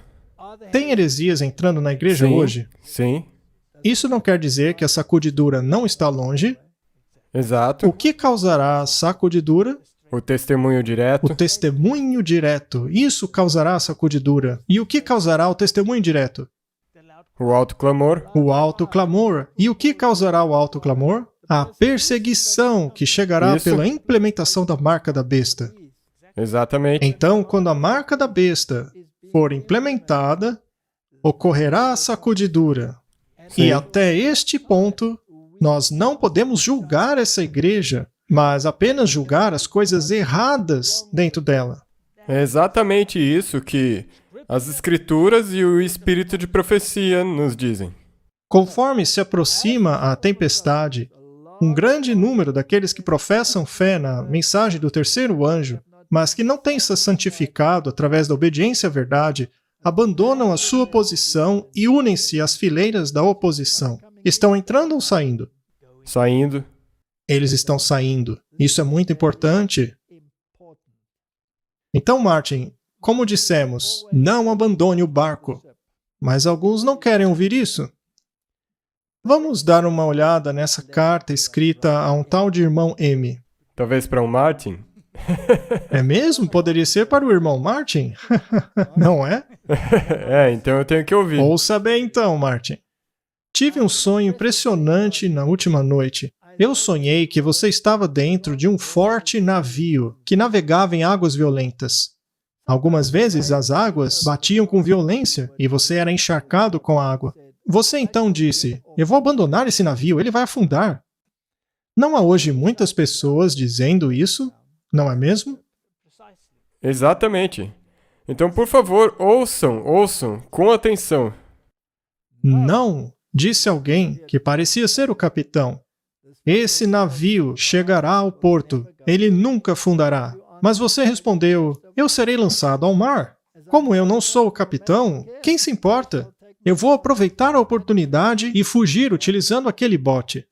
Speaker 2: Tem heresias entrando na igreja hoje?
Speaker 1: Sim.
Speaker 2: Isso não quer dizer que a sacudidura não está longe.
Speaker 1: Exato.
Speaker 2: O que causará a sacudidura?
Speaker 1: O testemunho direto.
Speaker 2: O testemunho direto. Isso causará a sacudidura. E o que causará o testemunho direto?
Speaker 1: O alto clamor.
Speaker 2: O alto clamor. E o que causará o alto clamor? A perseguição que chegará pela implementação da marca da besta.
Speaker 1: Exatamente.
Speaker 2: Então, quando a marca da besta for implementada, ocorrerá a sacudidura.
Speaker 1: Sim.
Speaker 2: E até este ponto, nós não podemos julgar essa igreja, mas apenas julgar as coisas erradas dentro dela.
Speaker 1: É exatamente isso que as Escrituras e o Espírito de profecia nos dizem.
Speaker 2: Conforme se aproxima a tempestade, um grande número daqueles que professam fé na mensagem do terceiro anjo, mas que não têm se santificado através da obediência à verdade, abandonam a sua posição e unem-se às fileiras da oposição. Estão entrando ou saindo?
Speaker 1: Saindo.
Speaker 2: Eles estão saindo. Isso é muito importante. Então, Martin, como dissemos, não abandone o barco. Mas alguns não querem ouvir isso. Vamos dar uma olhada nessa carta escrita a um tal de irmão M.
Speaker 1: Talvez para um Martin?
Speaker 2: É mesmo? Poderia ser para o irmão Martin? Não é?
Speaker 1: Então eu tenho que ouvir.
Speaker 2: Ouça bem então, Martin. Tive um sonho impressionante na última noite. Eu sonhei que você estava dentro de um forte navio que navegava em águas violentas. Algumas vezes as águas batiam com violência e você era encharcado com a água. Você então disse: eu vou abandonar esse navio, ele vai afundar. Não há hoje muitas pessoas dizendo isso, não é mesmo?
Speaker 1: Exatamente. Então, por favor, ouçam com atenção.
Speaker 2: Não, disse alguém que parecia ser o capitão. Esse navio chegará ao porto, ele nunca afundará. Mas você respondeu: eu serei lançado ao mar. Como eu não sou o capitão, quem se importa? Eu vou aproveitar a oportunidade e fugir utilizando aquele bote.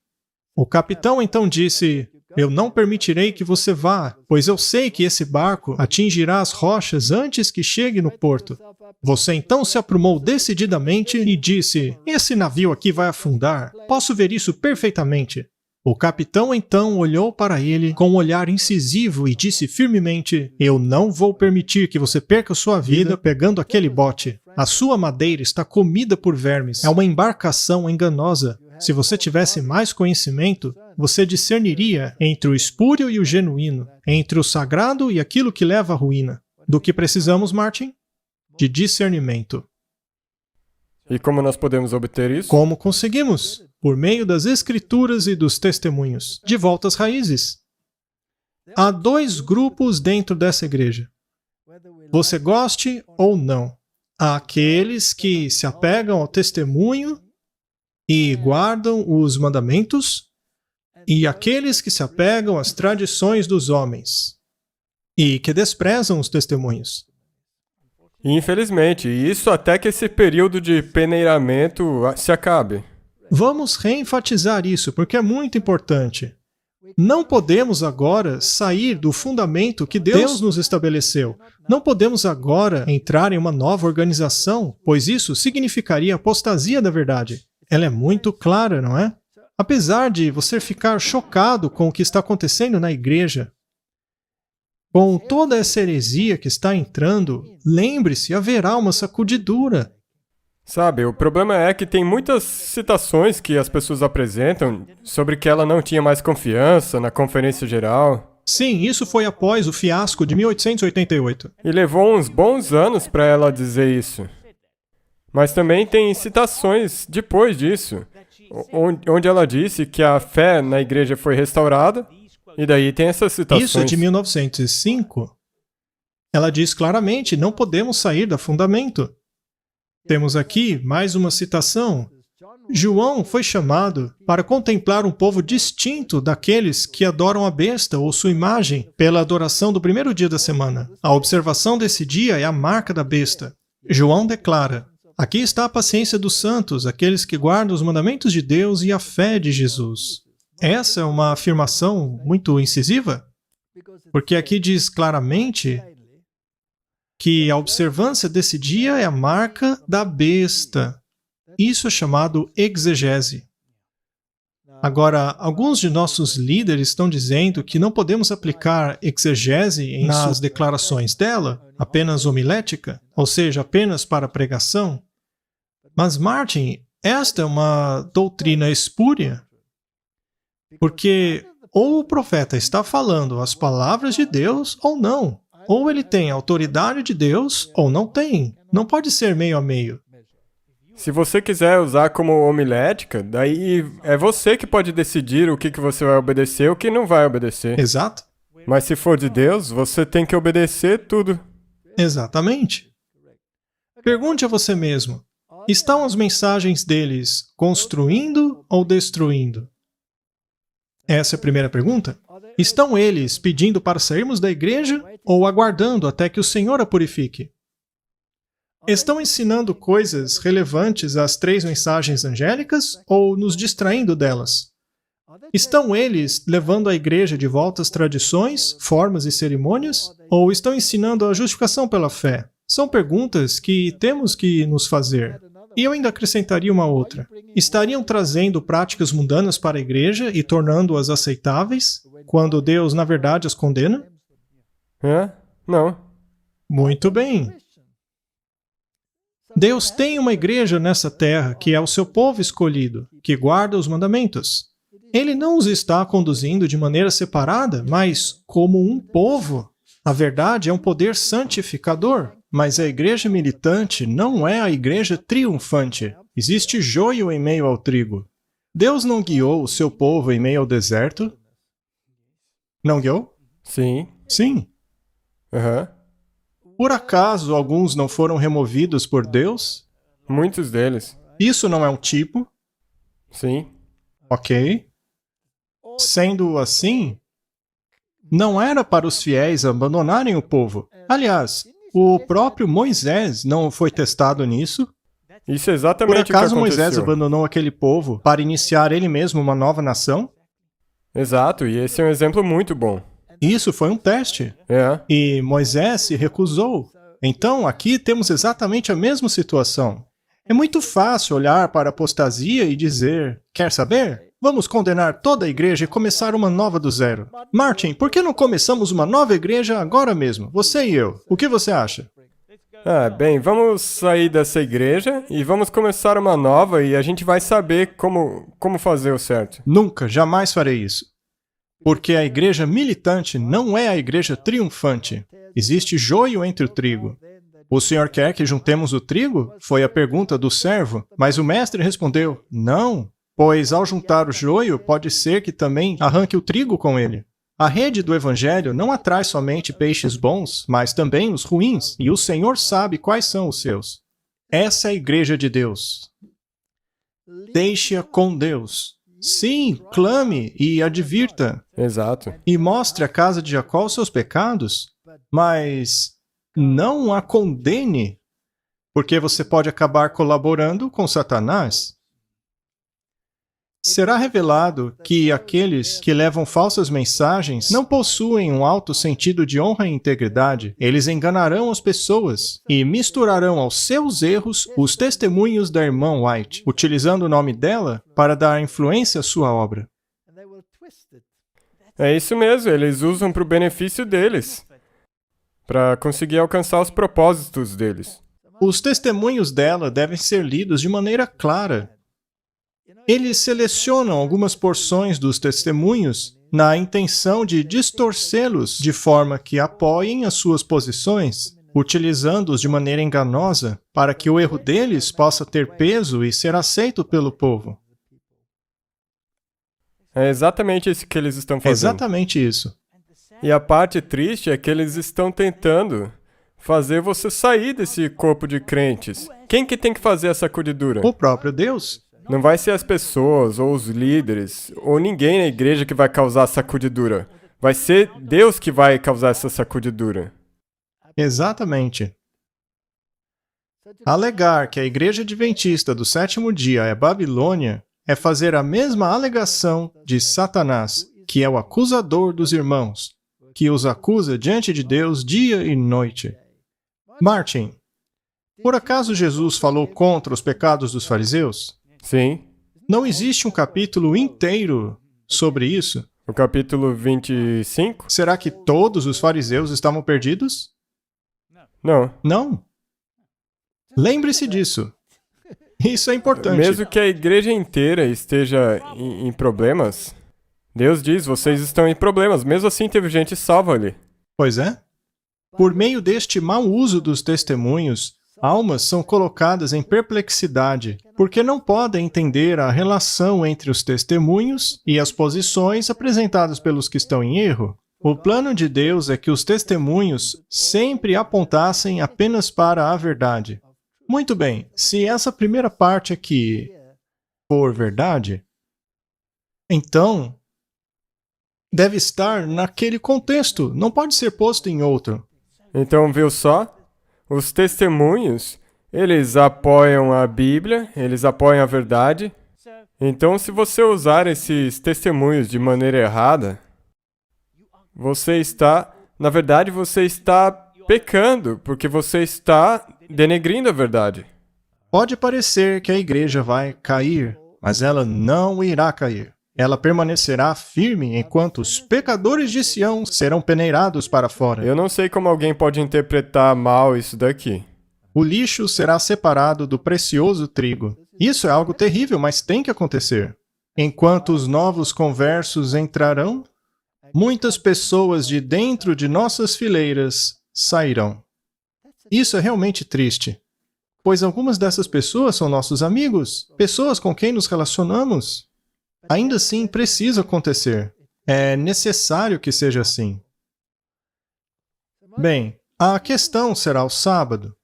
Speaker 2: O capitão então disse: eu não permitirei que você vá, pois eu sei que esse barco atingirá as rochas antes que chegue no porto. Você então se aprumou decididamente e disse: esse navio aqui vai afundar. Posso ver isso perfeitamente. O capitão então olhou para ele com um olhar incisivo e disse firmemente: eu não vou permitir que você perca sua vida pegando aquele bote. A sua madeira está comida por vermes. É uma embarcação enganosa. Se você tivesse mais conhecimento, você discerniria entre o espúrio e o genuíno, entre o sagrado e aquilo que leva à ruína. Do que precisamos, Martin? De discernimento.
Speaker 1: E como nós podemos obter isso?
Speaker 2: Como conseguimos? Por meio das Escrituras e dos testemunhos. De volta às raízes. Há dois grupos dentro dessa igreja. Você goste ou não. Há aqueles que se apegam ao testemunho e guardam os mandamentos, e aqueles que se apegam às tradições dos homens e que desprezam os testemunhos.
Speaker 1: Infelizmente, isso até que esse período de peneiramento se acabe.
Speaker 2: Vamos reenfatizar isso, porque é muito importante. Não podemos agora sair do fundamento que Deus nos estabeleceu. Não podemos agora entrar em uma nova organização, pois isso significaria apostasia da verdade. Ela é muito clara, não é? Apesar de você ficar chocado com o que está acontecendo na igreja, com toda essa heresia que está entrando, lembre-se, haverá uma sacudidura.
Speaker 1: Sabe, o problema é que tem muitas citações que as pessoas apresentam sobre que ela não tinha mais confiança na Conferência Geral.
Speaker 2: Sim, isso foi após o fiasco de 1888.
Speaker 1: E levou uns bons anos para ela dizer isso. Mas também tem citações depois disso, onde ela disse que a fé na igreja foi restaurada, e daí tem essas citações.
Speaker 2: Isso é de 1905. Ela diz claramente, não podemos sair do fundamento. Temos aqui mais uma citação. João foi chamado para contemplar um povo distinto daqueles que adoram a besta ou sua imagem pela adoração do primeiro dia da semana. A observação desse dia é a marca da besta. João declara, aqui está a paciência dos santos, aqueles que guardam os mandamentos de Deus e a fé de Jesus. Essa é uma afirmação muito incisiva, porque aqui diz claramente que a observância desse dia é a marca da besta. Isso é chamado exegese. Agora, alguns de nossos líderes estão dizendo que não podemos aplicar exegese nas declarações dela, apenas homilética, ou seja, apenas para pregação. Mas, Martin, esta é uma doutrina espúria, porque ou o profeta está falando as palavras de Deus ou não. Ou ele tem a autoridade de Deus ou não tem. Não pode ser meio a meio.
Speaker 1: Se você quiser usar como homilética, daí é você que pode decidir o que você vai obedecer e o que não vai obedecer.
Speaker 2: Exato.
Speaker 1: Mas se for de Deus, você tem que obedecer tudo.
Speaker 2: Exatamente. Pergunte a você mesmo, estão as mensagens deles construindo ou destruindo? Essa é a primeira pergunta. Estão eles pedindo para sairmos da igreja ou aguardando até que o Senhor a purifique? Estão ensinando coisas relevantes às 3 mensagens angélicas ou nos distraindo delas? Estão eles levando a igreja de volta às tradições, formas e cerimônias? Ou estão ensinando a justificação pela fé? São perguntas que temos que nos fazer. E eu ainda acrescentaria uma outra. Estariam trazendo práticas mundanas para a igreja e tornando-as aceitáveis, quando Deus, na verdade, as condena?
Speaker 1: Não.
Speaker 2: Muito bem. Deus tem uma igreja nessa terra que é o seu povo escolhido, que guarda os mandamentos. Ele não os está conduzindo de maneira separada, mas como um povo. A verdade é um poder santificador. Mas a igreja militante não é a igreja triunfante. Existe joio em meio ao trigo. Deus não guiou o seu povo em meio ao deserto? Não guiou?
Speaker 1: Sim.
Speaker 2: Sim. Por acaso alguns não foram removidos por Deus?
Speaker 1: Muitos deles.
Speaker 2: Isso não é um tipo?
Speaker 1: Sim.
Speaker 2: Ok. Sendo assim, não era para os fiéis abandonarem o povo. Aliás, o próprio Moisés não foi testado nisso.
Speaker 1: Isso é exatamente o que
Speaker 2: aconteceu. Por acaso Moisés abandonou aquele povo para iniciar ele mesmo uma nova nação?
Speaker 1: Exato, e esse é um exemplo muito bom.
Speaker 2: Isso foi um teste. E Moisés se recusou. Então, aqui temos exatamente a mesma situação. É muito fácil olhar para a apostasia e dizer, quer saber? Vamos condenar toda a igreja e começar uma nova do zero. Martin, por que não começamos uma nova igreja agora mesmo? Você e eu. O que você acha?
Speaker 1: Bem, vamos sair dessa igreja e vamos começar uma nova e a gente vai saber como fazer o certo.
Speaker 2: Nunca, jamais farei isso. Porque a igreja militante não é a igreja triunfante. Existe joio entre o trigo. O senhor quer que juntemos o trigo? Foi a pergunta do servo, mas o mestre respondeu, não, pois ao juntar o joio, pode ser que também arranque o trigo com ele. A rede do evangelho não atrai somente peixes bons, mas também os ruins, e o Senhor sabe quais são os seus. Essa é a igreja de Deus. Deixe-a com Deus. Sim, clame e advirta.
Speaker 1: Exato.
Speaker 2: E mostre à casa de Jacó os seus pecados, mas não a condene, porque você pode acabar colaborando com Satanás. Será revelado que aqueles que levam falsas mensagens não possuem um alto sentido de honra e integridade. Eles enganarão as pessoas e misturarão aos seus erros os testemunhos da irmã White, utilizando o nome dela para dar influência à sua obra.
Speaker 1: É isso mesmo, eles usam para o benefício deles, para conseguir alcançar os propósitos deles.
Speaker 2: Os testemunhos dela devem ser lidos de maneira clara. Eles selecionam algumas porções dos testemunhos na intenção de distorcê-los de forma que apoiem as suas posições, utilizando-os de maneira enganosa para que o erro deles possa ter peso e ser aceito pelo povo.
Speaker 1: É exatamente isso que eles estão fazendo.
Speaker 2: Exatamente isso.
Speaker 1: E a parte triste é que eles estão tentando fazer você sair desse corpo de crentes. Quem que tem que fazer a sacudidura?
Speaker 2: O próprio Deus.
Speaker 1: Não vai ser as pessoas, ou os líderes, ou ninguém na igreja que vai causar a sacudidura. Vai ser Deus que vai causar essa sacudidura.
Speaker 2: Exatamente. Alegar que a igreja adventista do sétimo dia é Babilônia é fazer a mesma alegação de Satanás, que é o acusador dos irmãos, que os acusa diante de Deus dia e noite. Martin, por acaso Jesus falou contra os pecados dos fariseus?
Speaker 1: Sim.
Speaker 2: Não existe um capítulo inteiro sobre isso?
Speaker 1: O capítulo 25?
Speaker 2: Será que todos os fariseus estavam perdidos?
Speaker 1: Não.
Speaker 2: Não. Lembre-se disso. Isso é importante.
Speaker 1: Mesmo que a igreja inteira esteja em problemas, Deus diz, vocês estão em problemas. Mesmo assim, teve gente salva ali.
Speaker 2: Pois é. Por meio deste mau uso dos testemunhos, almas são colocadas em perplexidade, porque não podem entender a relação entre os testemunhos e as posições apresentadas pelos que estão em erro. O plano de Deus é que os testemunhos sempre apontassem apenas para a verdade. Muito bem, se essa primeira parte aqui for verdade, então deve estar naquele contexto, não pode ser posto em outro.
Speaker 1: Então, viu só? Os testemunhos, eles apoiam a Bíblia, eles apoiam a verdade. Então, se você usar esses testemunhos de maneira errada, na verdade, você está pecando, porque você está denegrindo a verdade.
Speaker 2: Pode parecer que a igreja vai cair, mas ela não irá cair. Ela permanecerá firme enquanto os pecadores de Sião serão peneirados para fora.
Speaker 1: Eu não sei como alguém pode interpretar mal isso daqui.
Speaker 2: O lixo será separado do precioso trigo. Isso é algo terrível, mas tem que acontecer. Enquanto os novos conversos entrarão, muitas pessoas de dentro de nossas fileiras sairão. Isso é realmente triste, pois algumas dessas pessoas são nossos amigos, pessoas com quem nos relacionamos. Ainda assim, precisa acontecer. É necessário que seja assim. Bem, a questão será o sábado.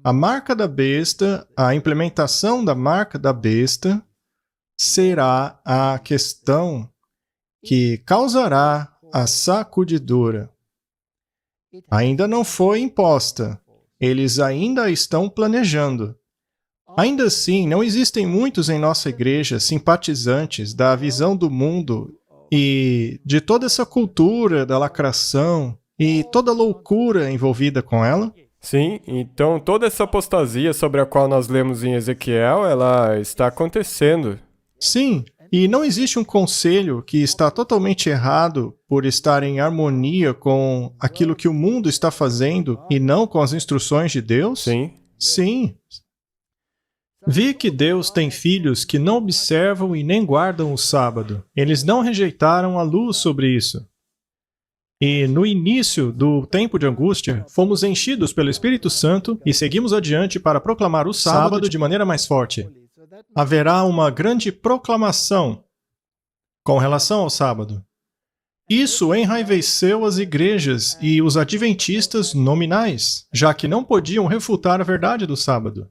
Speaker 2: A marca da besta, a implementação da marca da besta, será a questão que causará a sacudidura. Ainda não foi imposta. Eles ainda a estão planejando. Ainda assim, não existem muitos em nossa igreja simpatizantes da visão do mundo e de toda essa cultura da lacração e toda a loucura envolvida com ela.
Speaker 1: Sim, então toda essa apostasia sobre a qual nós lemos em Ezequiel, ela está acontecendo.
Speaker 2: Sim, E não existe um conselho que está totalmente errado por estar em harmonia com aquilo que o mundo está fazendo e não com as instruções de Deus?
Speaker 1: Sim.
Speaker 2: Sim. Vi que Deus tem filhos que não observam e nem guardam o sábado. Eles não rejeitaram a luz sobre isso. E no início do tempo de angústia, fomos enchidos pelo Espírito Santo e seguimos adiante para proclamar o sábado de maneira mais forte. Haverá uma grande proclamação com relação ao sábado. Isso enraiveceu as igrejas e os adventistas nominais, já que não podiam refutar a verdade do sábado.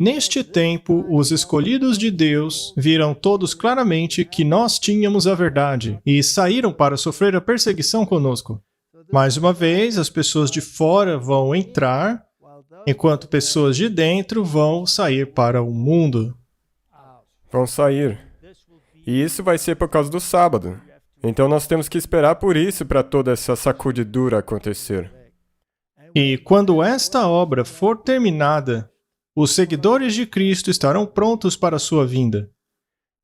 Speaker 2: Neste tempo, os escolhidos de Deus viram todos claramente que nós tínhamos a verdade e saíram para sofrer a perseguição conosco. Mais uma vez, as pessoas de fora vão entrar, enquanto pessoas de dentro vão sair para o mundo.
Speaker 1: Vão sair. E isso vai ser por causa do sábado. Então nós temos que esperar por isso para toda essa sacudidura acontecer.
Speaker 2: E quando esta obra for terminada, os seguidores de Cristo estarão prontos para a sua vinda.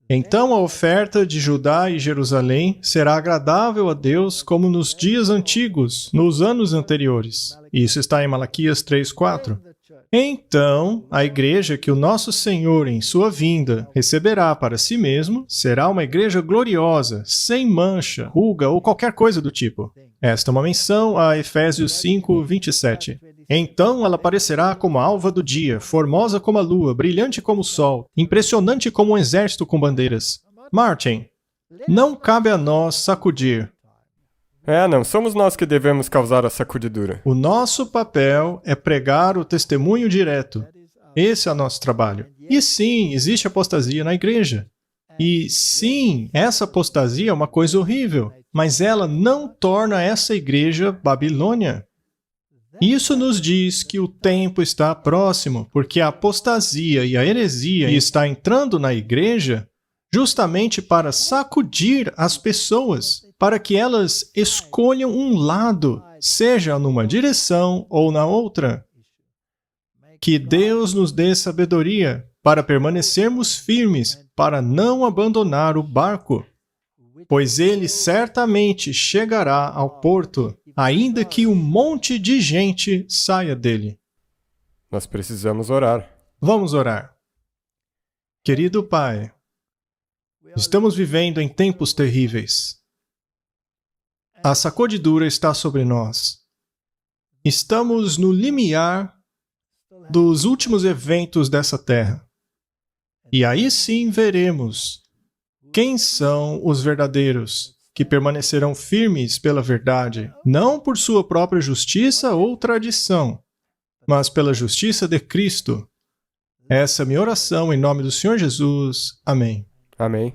Speaker 2: Então a oferta de Judá e Jerusalém será agradável a Deus como nos dias antigos, nos anos anteriores. Isso está em Malaquias 3:4. Então, a igreja que o nosso Senhor, em sua vinda, receberá para si mesmo, será uma igreja gloriosa, sem mancha, ruga ou qualquer coisa do tipo. Esta é uma menção a Efésios 5:27. Então ela aparecerá como a alva do dia, formosa como a lua, brilhante como o sol, impressionante como um exército com bandeiras. Martin, não cabe a nós sacudir.
Speaker 1: Não, somos nós que devemos causar a sacudidura.
Speaker 2: O nosso papel é pregar o testemunho direto. Esse é o nosso trabalho. E sim, existe apostasia na igreja. E sim, essa apostasia é uma coisa horrível, mas ela não torna essa igreja Babilônia. Isso nos diz que o tempo está próximo, porque a apostasia e a heresia está entrando na igreja justamente para sacudir as pessoas, para que elas escolham um lado, seja numa direção ou na outra. Que Deus nos dê sabedoria para permanecermos firmes, para não abandonar o barco, pois ele certamente chegará ao porto, ainda que um monte de gente saia dele.
Speaker 1: Nós precisamos orar.
Speaker 2: Vamos orar. Querido Pai, estamos vivendo em tempos terríveis. A sacudidura está sobre nós. Estamos no limiar dos últimos eventos dessa terra. E aí sim veremos quem são os verdadeiros, que permanecerão firmes pela verdade, não por sua própria justiça ou tradição, mas pela justiça de Cristo. Essa é a minha oração em nome do Senhor Jesus. Amém.
Speaker 1: Amém.